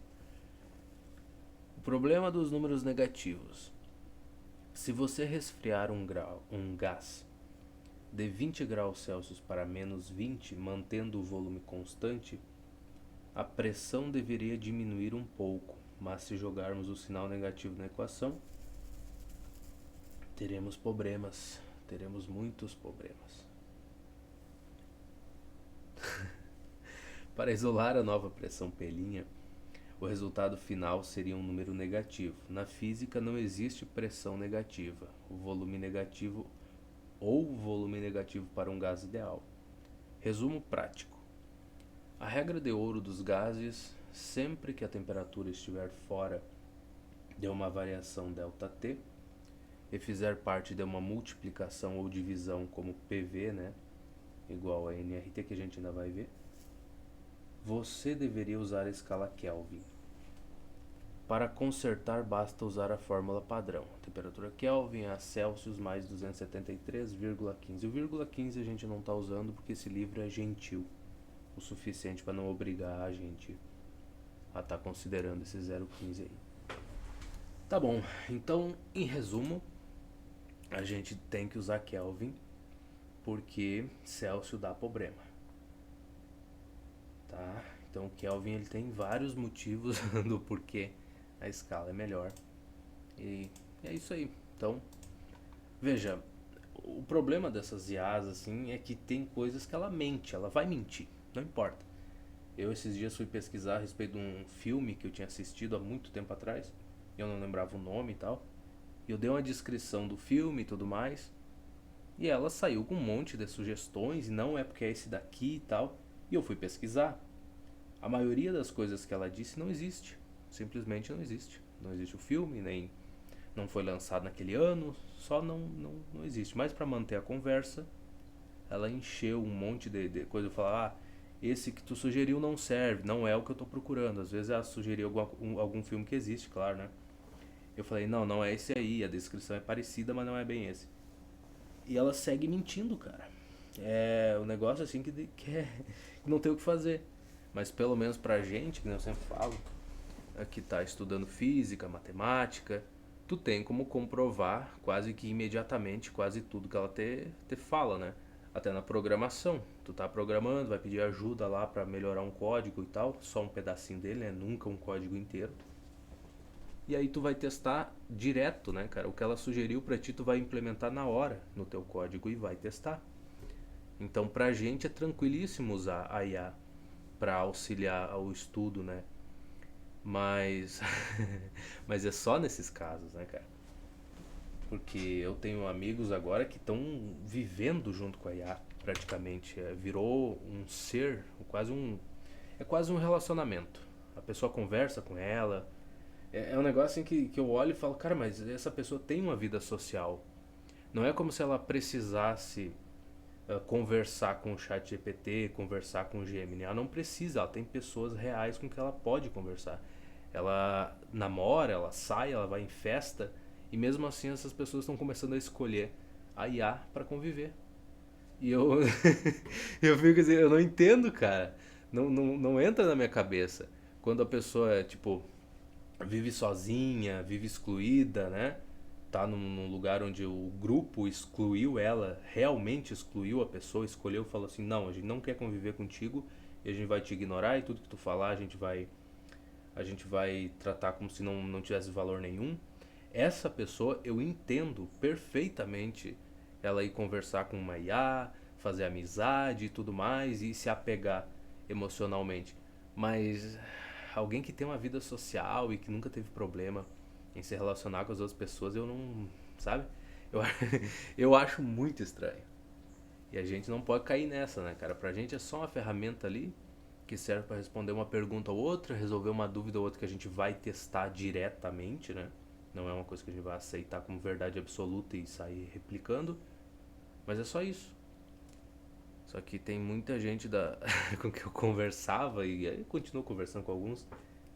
O problema dos números negativos. Se você resfriar um gás de 20 graus Celsius para menos 20, mantendo o volume constante, a pressão deveria diminuir um pouco, mas se jogarmos o sinal negativo na equação, teremos problemas, teremos muitos problemas. Para isolar a nova pressão P', o resultado final seria um número negativo. Na física não existe pressão negativa, o volume negativo ou volume negativo para um gás ideal. Resumo prático. A regra de ouro dos gases, sempre que a temperatura estiver fora de uma variação ΔT e fizer parte de uma multiplicação ou divisão como PV, né, igual a nRT, que a gente ainda vai ver, você deveria usar a escala Kelvin. Para consertar, basta usar a fórmula padrão. Temperatura Kelvin é a Celsius mais 273,15. O vírgula 15 a gente não está usando porque esse livro é gentil o suficiente para não obrigar a gente a estar considerando esse 0,15 aí. Tá bom, então em resumo, a gente tem que usar Kelvin porque Celsius dá problema. Tá? Então o Kelvin ele tem vários motivos do porquê a escala é melhor. E é isso aí. Então, veja, o problema dessas IAs assim é que tem coisas que ela mente, ela vai mentir, não importa. Eu esses dias fui pesquisar a respeito de um filme que eu tinha assistido há muito tempo atrás, eu não lembrava o nome e tal. E eu dei uma descrição do filme e tudo mais, e ela saiu com um monte de sugestões, e não é porque é esse daqui e tal. E eu fui pesquisar. A maioria das coisas que ela disse não existe. Simplesmente não existe. Não existe o filme, nem não foi lançado naquele ano, só não existe. Mas para manter a conversa, ela encheu um monte de coisa. Falar, esse que tu sugeriu não serve, não é o que eu tô procurando. Às vezes ela sugeriu algum filme que existe, claro, né? Eu falei, não é esse aí, a descrição é parecida, mas não é bem esse. E ela segue mentindo, cara. É um negócio assim que não tem o que fazer. Mas pelo menos pra gente, que eu sempre falo, que tá estudando física, matemática, tu tem como comprovar quase que imediatamente quase tudo que ela te fala, né? Até na programação. Tu tá programando, vai pedir ajuda lá pra melhorar um código e tal, só um pedacinho dele, né? Nunca um código inteiro. E aí tu vai testar direto, né, cara? O que ela sugeriu pra ti, tu vai implementar na hora no teu código e vai testar. Então pra gente é tranquilíssimo usar a IA pra auxiliar ao estudo, né? Mas mas é só nesses casos, né, cara? Porque eu tenho amigos agora que estão vivendo junto com a IA, praticamente. Virou um ser, é quase um relacionamento. A pessoa conversa com ela. É um negócio assim que eu olho e falo, cara, mas essa pessoa tem uma vida social. Não é como se ela precisasse conversar com o chat GPT, conversar com o Gemini. Ela não precisa, ela tem pessoas reais com que ela pode conversar. Ela namora, ela sai, ela vai em festa, e mesmo assim essas pessoas estão começando a escolher a IA para conviver. E eu eu fico assim, eu não entendo, cara. Não entra na minha cabeça. Quando a pessoa, tipo, vive sozinha, vive excluída, né? Tá num lugar onde o grupo excluiu ela, realmente excluiu a pessoa, escolheu, falou assim, não, a gente não quer conviver contigo e a gente vai te ignorar e tudo que tu falar a gente vai tratar como se não tivesse valor nenhum. Essa pessoa eu entendo perfeitamente ela ir conversar com uma IA, fazer amizade e tudo mais e se apegar emocionalmente. Mas alguém que tem uma vida social e que nunca teve problema em se relacionar com as outras pessoas, eu não, sabe? Eu, eu acho muito estranho. E a gente não pode cair nessa, né, cara? Pra gente é só uma ferramenta ali que serve para responder uma pergunta ou outra, resolver uma dúvida ou outra que a gente vai testar diretamente, né? Não é uma coisa que a gente vai aceitar como verdade absoluta e sair replicando. Mas é só isso. Só que tem muita gente com que eu conversava e aí continuo conversando com alguns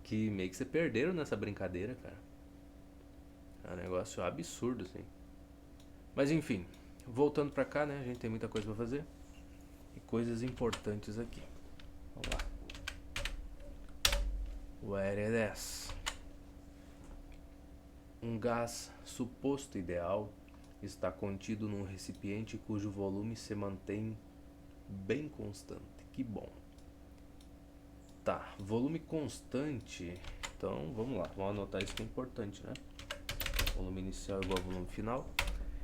que meio que se perderam nessa brincadeira, cara. É um negócio absurdo, assim. Mas enfim, voltando pra cá, né? A gente tem muita coisa pra fazer. E coisas importantes aqui. Vamos lá. What it is? Um gás suposto ideal está contido num recipiente cujo volume se mantém bem constante. Que bom. Tá, volume constante. Então, vamos lá. Vamos anotar isso que é importante, né? Volume inicial igual ao volume final.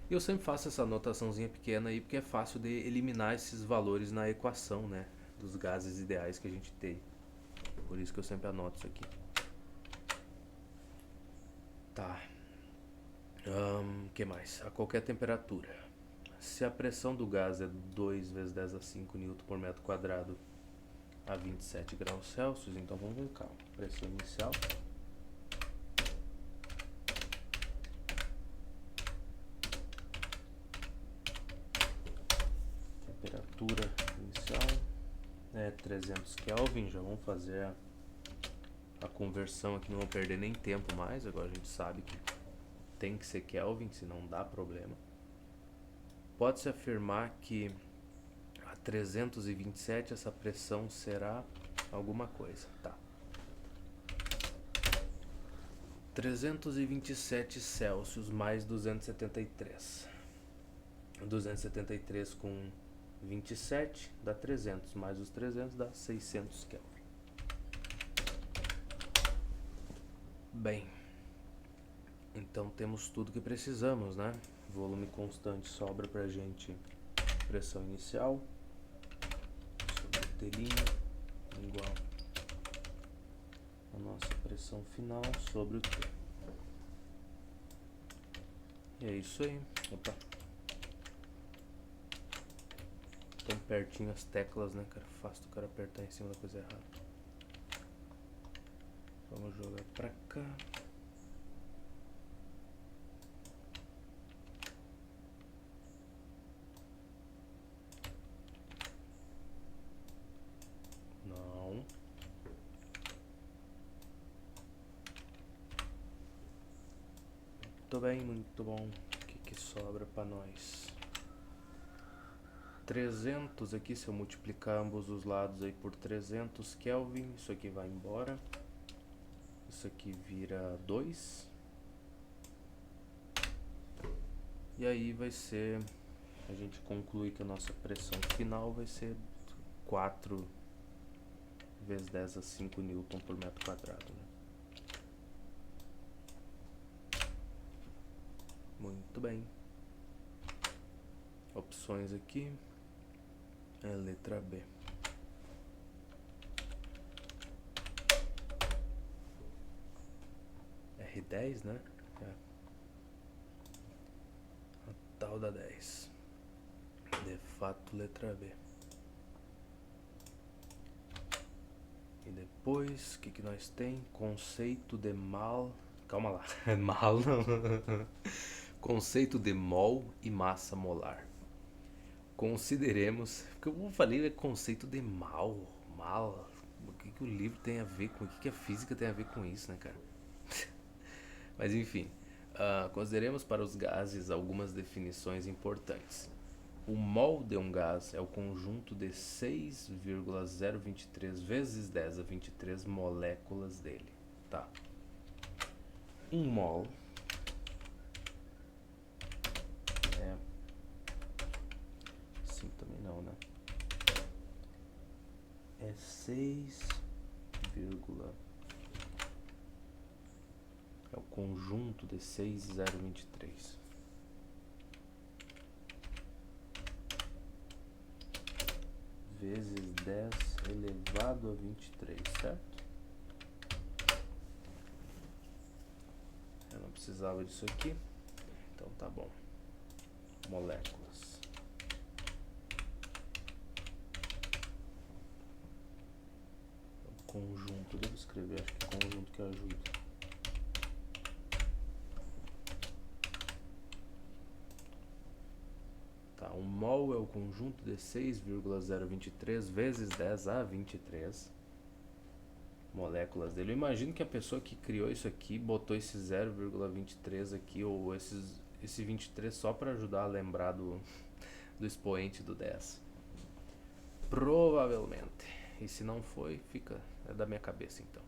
E eu sempre faço essa anotaçãozinha pequena aí porque é fácil de eliminar esses valores na equação, né? Dos gases ideais que a gente tem. Por isso que eu sempre anoto isso aqui. Tá. Que mais? A qualquer temperatura. Se a pressão do gás é 2 vezes 10 a 5 Newton por metro quadrado a 27 graus Celsius, então vamos com calma. Pressão inicial. Temperatura inicial é 300 Kelvin. Já vamos fazer a conversão aqui, não vamos perder nem tempo mais. Agora a gente sabe que tem que ser Kelvin, senão dá problema. Pode-se afirmar que a 327 essa pressão será alguma coisa, tá? 327 Celsius mais 273. 273 com 27 dá 300, mais os 300 dá 600 Kelvin. Bem, então temos tudo que precisamos, né? Volume constante sobra pra gente. Pressão inicial sobre o telinho igual a nossa pressão final sobre o T. E é isso aí. Opa. Tão pertinho as teclas, né, cara? Fácil do cara apertar em cima da coisa errada. Vamos jogar pra cá. Não. Muito bem, muito bom. O que sobra pra nós? 300 aqui, se eu multiplicar ambos os lados aí por 300 Kelvin, isso aqui vai embora. Isso aqui vira 2. E aí vai ser, a gente conclui que a nossa pressão final vai ser 4 vezes 10 a 5 Newton por metro quadrado, né? Muito bem. Opções aqui. É letra B. R10, né? É. A tal da 10. De fato, letra B. E depois, o que nós tem? Conceito de mal... Calma lá. Mal não. Conceito de mol e massa molar. Consideremos... Porque eu falei é conceito de mal. Mal. O que o livro tem a ver com... O que a física tem a ver com isso, né, cara? Mas enfim. Consideremos para os gases algumas definições importantes. O mol de um gás é o conjunto de 6,023 vezes 10 a 23 moléculas dele, tá? Um mol é... Assim também não, né? É 6, é o conjunto de 6,023 vezes 10 elevado a 23, certo? Eu não precisava disso aqui, então tá bom. Moléculas. Conjunto, devo escrever, acho que é conjunto que ajuda. Tá, um mol é o conjunto de 6,023 vezes 10 a 23 moléculas dele. Eu imagino que a pessoa que criou isso aqui botou esse 0,23 aqui, ou esse 23 só para ajudar a lembrar do expoente do 10. Provavelmente. E se não foi, é da minha cabeça então.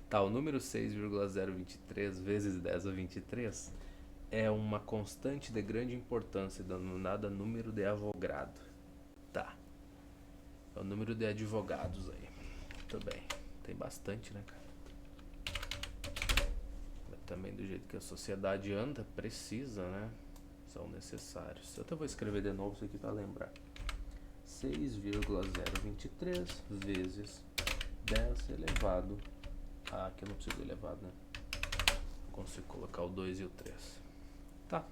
Tá, o número 6,023 vezes 10 a 23 é uma constante de grande importância denominada número de Avogadro. Tá. É o número de advogados aí. Muito bem. Tem bastante, né, cara? também do jeito que a sociedade anda, precisa, né? São necessários. Eu até vou escrever de novo isso aqui para lembrar. 6,023 vezes 10 elevado a... aqui eu não preciso de elevado, né? Consigo colocar o 2 e o 3. Tá.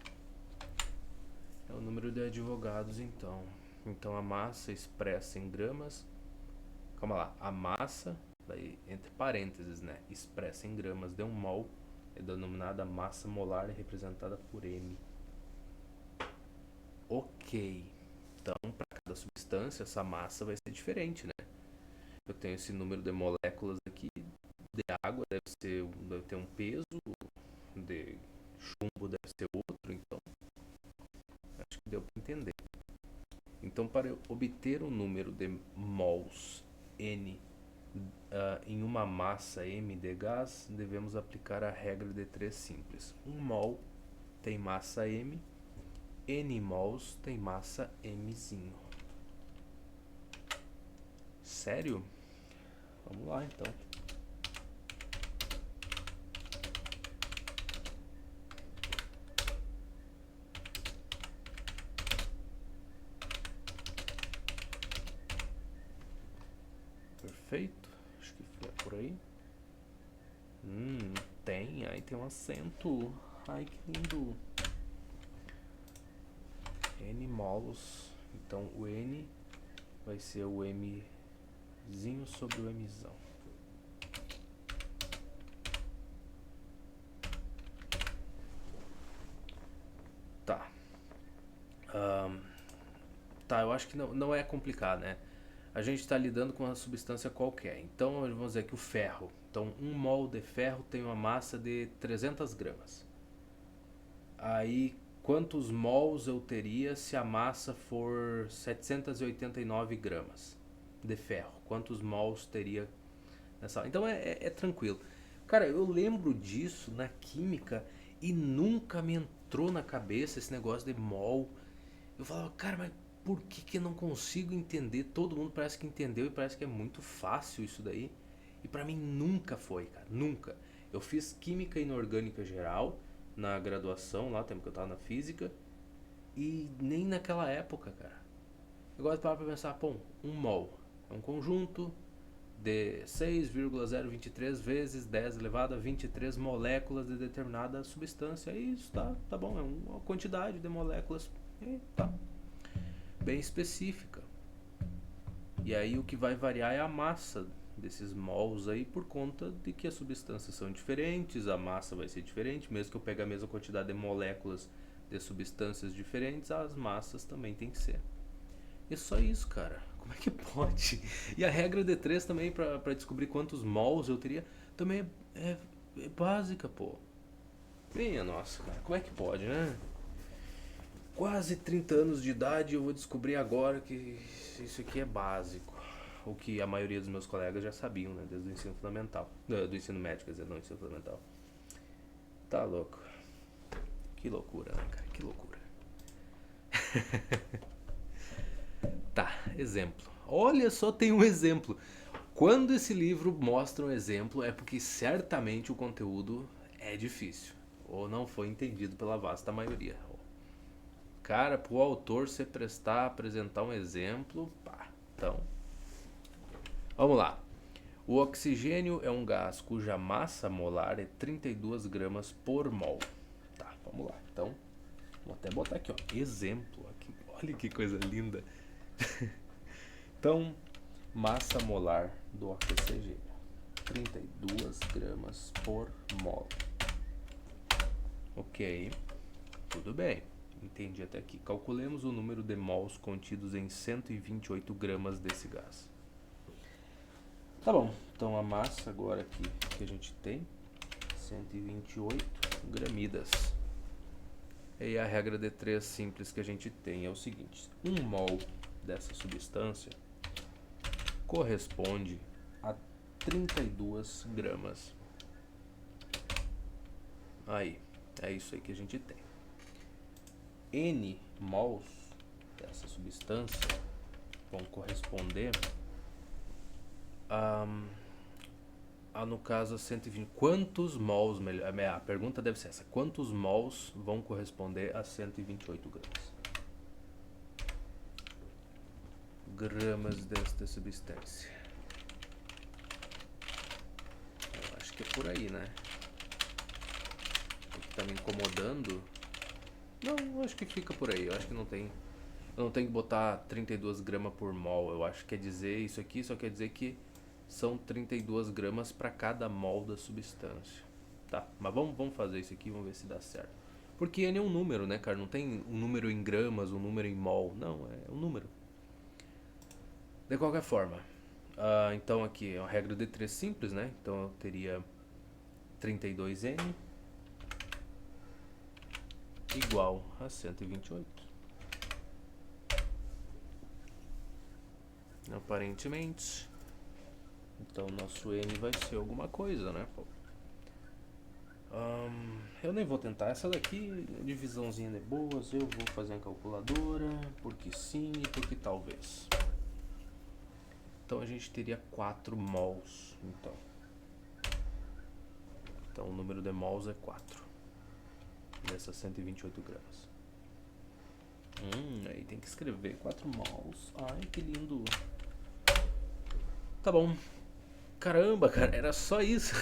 É o número de advogados, então. Então a massa expressa em gramas... Calma lá. A massa, daí, entre parênteses, né? Expressa em gramas de um mol é denominada massa molar e representada por M. Ok. Então, para cada substância, essa massa vai ser diferente, né? Eu tenho esse número de moléculas aqui. De água deve ter um peso, de chumbo deve ser outro, então acho que deu para entender. Então, para obter o número de mols N em uma massa M de gás, devemos aplicar a regra de 3 simples. 1 mol tem massa M, N mols tem massa Mzinho. Sério? Vamos lá, então. Perfeito. Acho que foi por aí. Tem. Aí tem um acento. Ai, que lindo. N mols. Então o N vai ser o Mzinho sobre o Mzão. Tá. Tá, eu acho que não é complicado, né? A gente está lidando com uma substância qualquer. Então vamos dizer que o ferro. Então 1 mol de ferro tem uma massa de 300 gramas. Aí quantos mols eu teria se a massa for 789 gramas de ferro? Quantos mols teria nessa? Então é tranquilo. Cara, eu lembro disso na química e nunca me entrou na cabeça esse negócio de mol. Eu falava, cara, mas por que eu não consigo entender? Todo mundo parece que entendeu e parece que é muito fácil isso daí. E pra mim nunca foi, cara, nunca. Eu fiz química inorgânica geral na graduação, lá, tempo que eu tava na física, e nem naquela época, cara. Eu gosto de parar pra pensar, pô, um mol é um conjunto de 6,023 vezes 10 elevado a 23 moléculas de determinada substância. E isso tá bom, é uma quantidade de moléculas, e tá bem específica. E aí o que vai variar é a massa desses mols aí, por conta de que as substâncias são diferentes, a massa vai ser diferente, mesmo que eu pegue a mesma quantidade de moléculas de substâncias diferentes, as massas também tem que ser. E é só isso, cara. Como é que pode? E a regra de 3 também, pra descobrir quantos mols eu teria, também é básica, pô. Minha nossa, cara, como é que pode, né? Quase 30 anos de idade eu vou descobrir agora que isso aqui é básico. O que a maioria dos meus colegas já sabiam, né? Desde o ensino fundamental. Do ensino médio, quer dizer, não ensino fundamental. Tá louco. Que loucura, né, cara? Que loucura. Tá, exemplo. Olha só, tem um exemplo. Quando esse livro mostra um exemplo, é porque certamente o conteúdo é difícil. Ou não foi entendido pela vasta maioria. Cara, pro autor se prestar a apresentar um exemplo, pá, então... Vamos lá. O oxigênio é um gás cuja massa molar é 32 gramas por mol. Tá, vamos lá. Então, vou até botar aqui, ó, exemplo. Aqui. Olha que coisa linda. Então, massa molar do oxigênio, 32 gramas por mol. Ok, tudo bem. Entendi até aqui. Calculemos o número de mols contidos em 128 gramas desse gás. Tá bom, então a massa agora aqui que a gente tem, 128 gramidas. E a regra de 3 simples que a gente tem é o seguinte: 1 mol dessa substância corresponde a 32 gramas. Aí, é isso aí que a gente tem. N mols dessa substância vão corresponder a no caso, 120. Quantos mols, a pergunta deve ser essa. Quantos mols vão corresponder a 128 gramas? Gramas desta substância. Eu acho que é por aí, né? O que tá me incomodando... Não, eu acho que fica por aí. Eu acho que não tem... Eu não tenho que botar 32 gramas por mol. Eu acho que quer dizer... Isso aqui só quer dizer que são 32 gramas para cada mol da substância. Tá, mas vamos fazer isso aqui, vamos ver se dá certo. Porque N é um número, né, cara? Não tem um número em gramas, um número em mol. Não, é um número. De qualquer forma, então aqui é uma regra de 3 simples, né? Então eu teria 32N igual a 128. Aparentemente. Então nosso N vai ser alguma coisa, né? Pô? Eu nem vou tentar. Essa daqui, divisãozinha de boas, eu vou fazer uma calculadora, porque sim e porque talvez. Então a gente teria 4 mols, então o número de mols é 4 dessas 128 gramas. Aí tem que escrever 4 mols. Ai, que lindo. Tá bom. Caramba, cara, era só isso.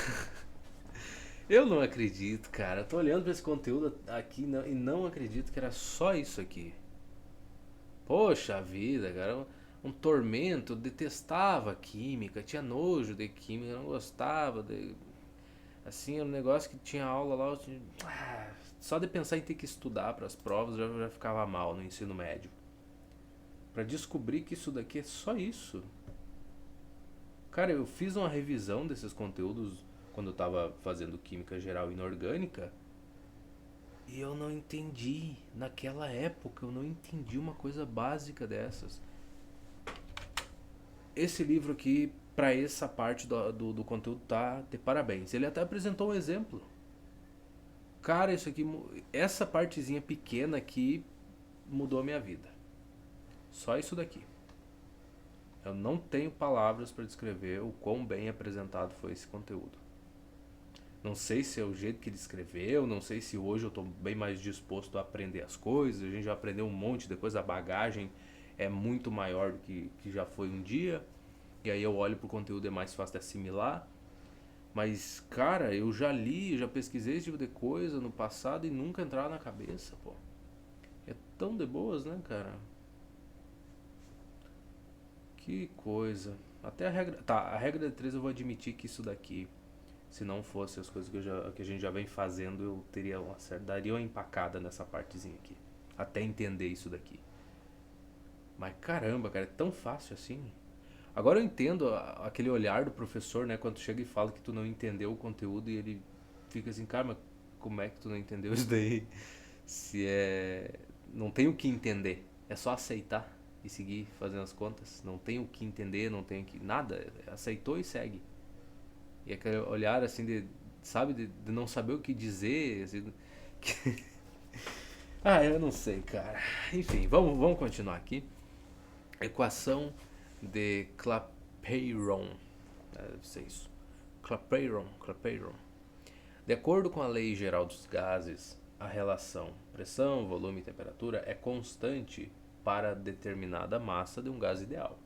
Eu não acredito, cara. Eu tô olhando pra esse conteúdo aqui e não acredito que era só isso aqui. Poxa vida, cara. Um tormento. Eu detestava química. Tinha nojo de química. Eu não gostava de... Assim, era um negócio que tinha aula lá. Só de pensar em ter que estudar para as provas eu já ficava mal no ensino médio. Pra descobrir que isso daqui é só isso. Cara, eu fiz uma revisão desses conteúdos quando eu tava fazendo química geral inorgânica e eu não entendi. Naquela época eu não entendi uma coisa básica dessas. Esse livro aqui, pra essa parte do conteúdo, tá de parabéns. Ele até apresentou um exemplo. Cara, isso aqui, essa partezinha pequena aqui mudou a minha vida. Só isso daqui. Eu não tenho palavras para descrever o quão bem apresentado foi esse conteúdo. Não sei se é o jeito que ele escreveu, não sei se hoje eu estou bem mais disposto a aprender as coisas. A gente já aprendeu um monte de coisa, a bagagem é muito maior do que já foi um dia. E aí eu olho pro conteúdo, é mais fácil de assimilar. Mas, cara, eu já li, já pesquisei esse tipo de coisa no passado e nunca entrava na cabeça, pô. É tão de boas, né, cara? Que coisa. Até a regra... Tá, a regra de 3 eu vou admitir que isso daqui, se não fosse as coisas que a gente já vem fazendo, eu teria daria uma empacada nessa partezinha aqui. Até entender isso daqui. Mas caramba, cara, é tão fácil assim. Agora eu entendo aquele olhar do professor, né? Quando tu chega e fala que tu não entendeu o conteúdo e ele fica assim, cara, mas como é que tu não entendeu isso daí? Se é... Não tem o que entender, é só aceitar e seguir fazendo as contas. Não tem o que entender, não tem o que... Nada, aceitou e segue. E aquele olhar assim de, sabe, de não saber o que dizer, assim, eu não sei, cara. Enfim, vamos continuar aqui. Equação de Clapeyron. Deve ser isso. Clapeyron. De acordo com a lei geral dos gases, a relação pressão, volume e temperatura é constante para determinada massa de um gás ideal.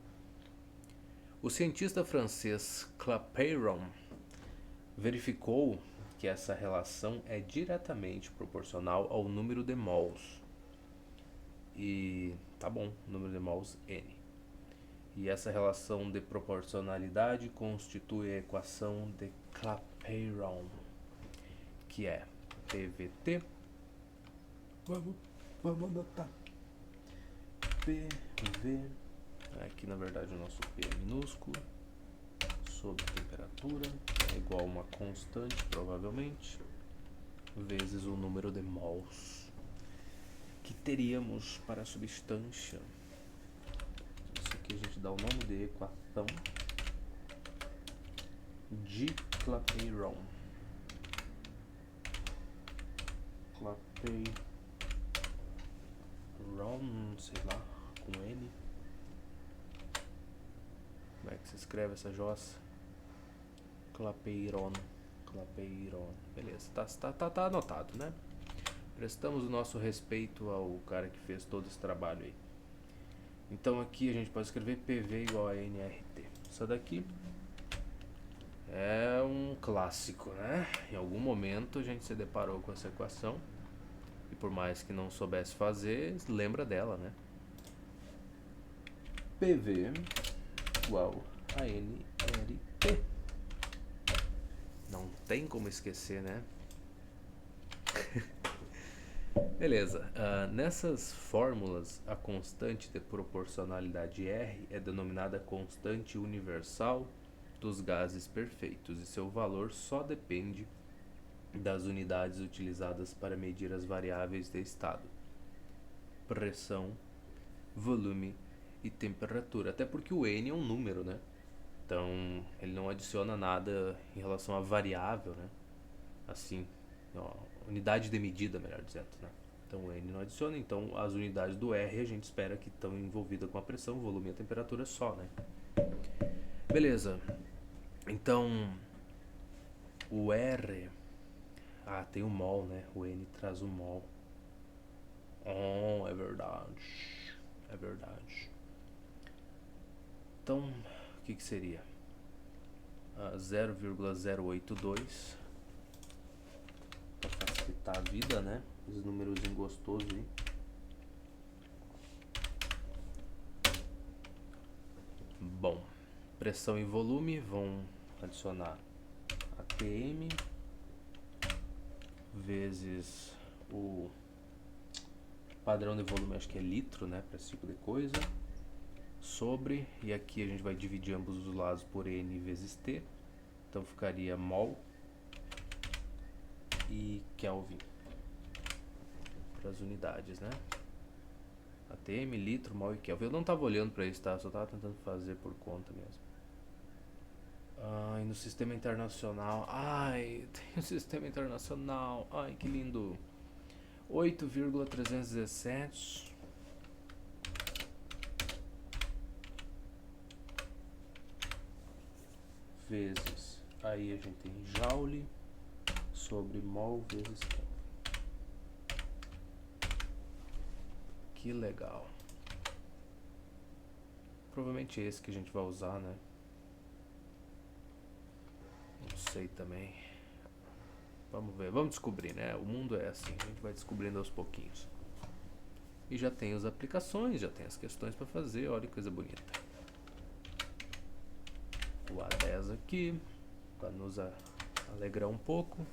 O cientista francês Clapeyron verificou que essa relação é diretamente proporcional ao número de mols. E tá bom, número de mols N. E essa relação de proporcionalidade constitui a equação de Clapeyron, que é PVT. Vamos anotar. PV, aqui na verdade o nosso P é minúsculo, sobre temperatura é igual a uma constante, provavelmente, vezes o número de mols que teríamos para a substância. Isso aqui a gente dá o nome de equação de Clapeyron. Clapeyron, sei lá, com N. Como é que se escreve essa jossa? Clapeyron. Beleza, tá anotado, né? Prestamos o nosso respeito ao cara que fez todo esse trabalho aí. Então aqui a gente pode escrever PV igual a NRT. Isso daqui é um clássico, né? Em algum momento a gente se deparou com essa equação e por mais que não soubesse fazer, lembra dela, né? PV igual a NRT. Não tem como esquecer, né? Beleza, nessas fórmulas a constante de proporcionalidade R é denominada constante universal dos gases perfeitos e seu valor só depende das unidades utilizadas para medir as variáveis de estado: pressão, volume e temperatura, até porque o N é um número, né? Então ele não adiciona nada em relação à variável, né? Assim, ó, unidade de medida, melhor dizendo, né? Então o N não adiciona, então as unidades do R a gente espera que estão envolvidas com a pressão, o volume e a temperatura só, né? Beleza, então o R, tem o mol, né? O N traz o mol. Oh, é verdade. Então, o que seria? 0,082 para facilitar a vida, né? Os números gostosos aí. Bom, pressão e volume vão adicionar ATM vezes o padrão de volume, acho que é litro, né, para esse tipo de coisa, sobre, e aqui a gente vai dividir ambos os lados por N vezes T, então ficaria mol e Kelvin para as unidades, né? ATM, litro, mol e Kelvin. Eu não estava olhando para isso, tá? Só estava tentando fazer por conta mesmo. E no sistema internacional, tem o sistema internacional, que lindo. 8,317 vezes, aí a gente tem joule sobre mol vezes Kelvin. Que legal. Provavelmente é esse que a gente vai usar, né? Não sei também. Vamos ver, vamos descobrir, né? O mundo é assim, a gente vai descobrindo aos pouquinhos. E já tem as aplicações, já tem as questões para fazer, olha que coisa bonita. O A10 aqui, para nos alegrar um pouco.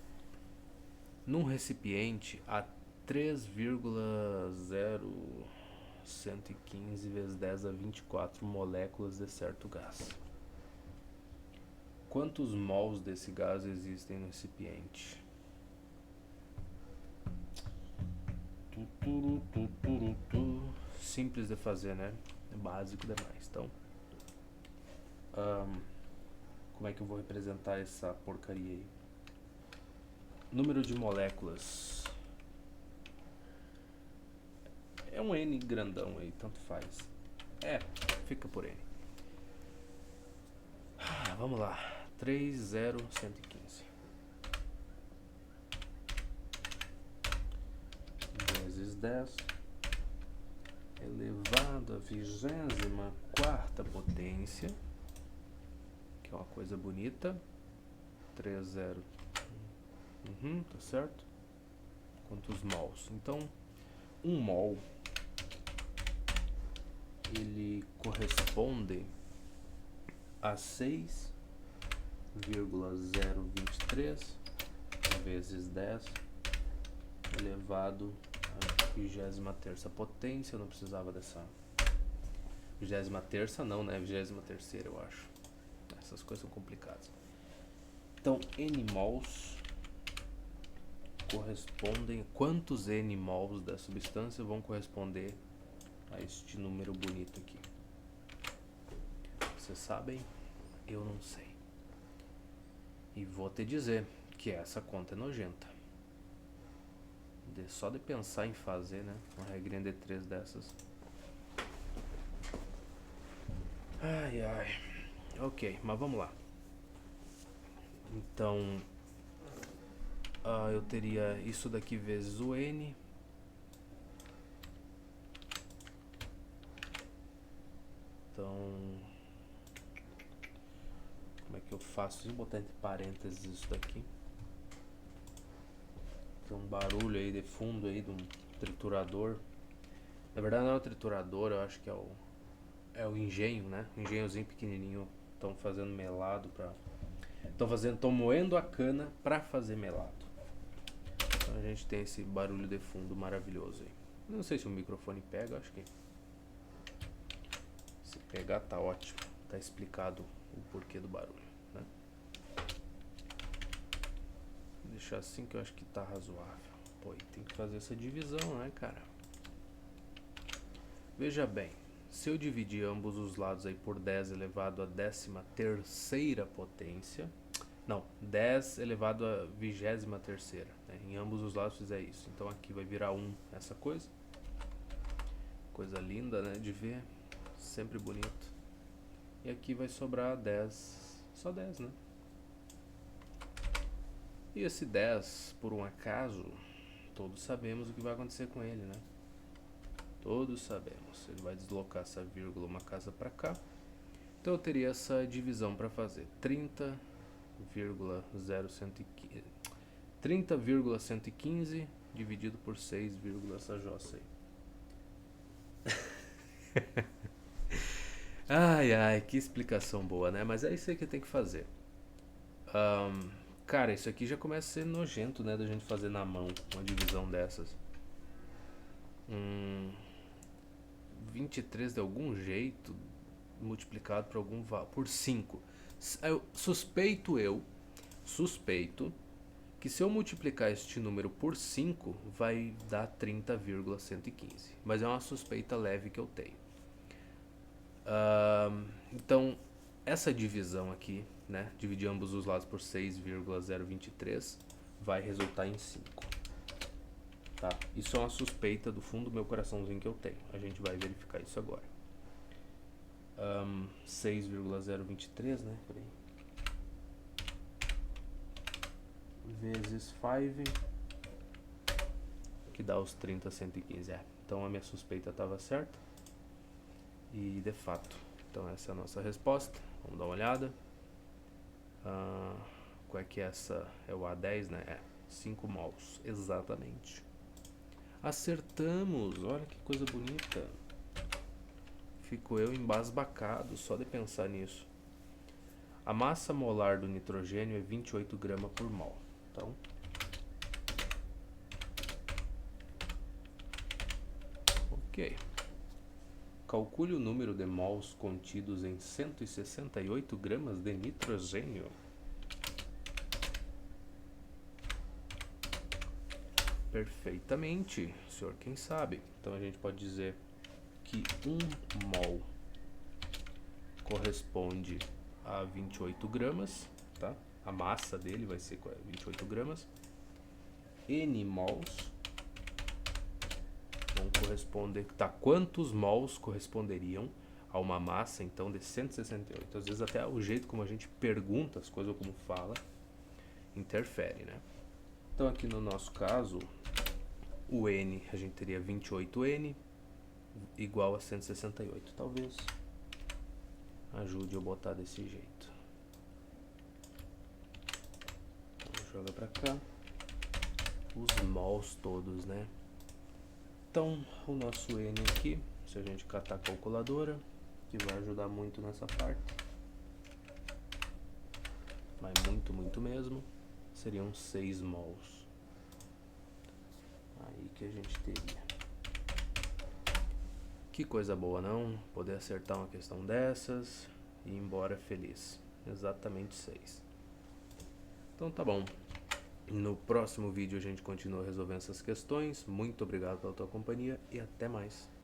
Num recipiente a 3,0115 vezes 10 a 24 moléculas de certo gás. Quantos mols desse gás existem no recipiente? Simples de fazer, né? É básico demais. Então, como é que eu vou representar essa porcaria aí? Número de moléculas. É um N grandão aí, tanto faz. Fica por N. Vamos lá. 3,0115 vezes 10 elevado à 24ª potência, que é uma coisa bonita. 30. Tá certo? Quantos mols? Então, um mol ele corresponde a 6,023 vezes 10 elevado à 23ª potência. Eu não precisava dessa 23ª não, né? 23ª eu acho. Essas coisas são complicadas. Então, N mols correspondem, quantos N mols da substância vão corresponder a este número bonito aqui? Vocês sabem? Eu não sei. E vou te dizer que essa conta é nojenta. Só de pensar em fazer, né? Uma regrinha de 3 dessas. Ok, mas vamos lá. Então, eu teria isso daqui vezes o N. Então, como é que eu faço? Deixa eu botar entre parênteses isso daqui. Tem um barulho aí de fundo aí de um triturador. Na verdade não é o triturador, eu acho que é o engenho, né? O engenhozinho pequenininho. Estão fazendo melado pra... Estão moendo a cana pra fazer melado. Então a gente tem esse barulho de fundo maravilhoso aí. Não sei se o microfone pega, acho que... Se pegar tá ótimo. Tá explicado o porquê do barulho, né? Vou deixar assim que eu acho que tá razoável. Pô, e tem que fazer essa divisão, né, cara? Veja bem, se eu dividir ambos os lados aí por 10 elevado à 13ª potência, não, 10 elevado à 23ª, né? Em ambos os lados fizer isso. Então aqui vai virar 1 essa coisa. Coisa linda, né, de ver, sempre bonito. E aqui vai sobrar 10, só 10, né? E esse 10, por um acaso, todos sabemos o que vai acontecer com ele, né? Todos sabemos. Ele vai deslocar essa vírgula uma casa para cá. Então eu teria essa divisão para fazer. 30,115 dividido por 6, essa jossa aí. Ai, ai, que explicação boa, né? Mas é isso aí que tem que fazer. Cara, isso aqui já começa a ser nojento, né? Da gente fazer na mão uma divisão dessas. 23 de algum jeito multiplicado por algum valor, por 5. Suspeito que se eu multiplicar este número por 5 vai dar 30,115. Mas é uma suspeita leve que eu tenho. Então, essa divisão aqui, né, dividir ambos os lados por 6,023 vai resultar em 5. Tá? Isso é uma suspeita do fundo do meu coraçãozinho que eu tenho. A gente vai verificar isso agora. 6,023, né? Peraí. Vezes 5, que dá os 30,115. Então a minha suspeita estava certa. E de fato. Então essa é a nossa resposta. Vamos dar uma olhada. Qual é que é essa? É o A10, né? 5 mols. Exatamente. Acertamos. Olha que coisa bonita. Fico eu embasbacado só de pensar nisso. A massa molar do nitrogênio é 28 gramas por mol. Então, ok. Calcule o número de mols contidos em 168 gramas de nitrogênio. Perfeitamente, senhor quem sabe. Então a gente pode dizer que 1 mol corresponde a 28 gramas, tá? A massa dele vai ser 28 gramas. N mols vão corresponder, tá? Quantos mols corresponderiam a uma massa, então, de 168? Às vezes até o jeito como a gente pergunta as coisas ou como fala interfere, né? Então aqui no nosso caso, o N, a gente teria 28N igual a 168. Talvez ajude eu botar desse jeito. Então, joga pra cá. Os mols todos, né? Então, o nosso N aqui, se a gente catar a calculadora, que vai ajudar muito nessa parte. Mas muito, muito mesmo. Seriam 6 mols. Aí que a gente teria. Que coisa boa, não? Poder acertar uma questão dessas e ir embora feliz. Exatamente 6. Então tá bom. No próximo vídeo a gente continua resolvendo essas questões. Muito obrigado pela tua companhia e até mais.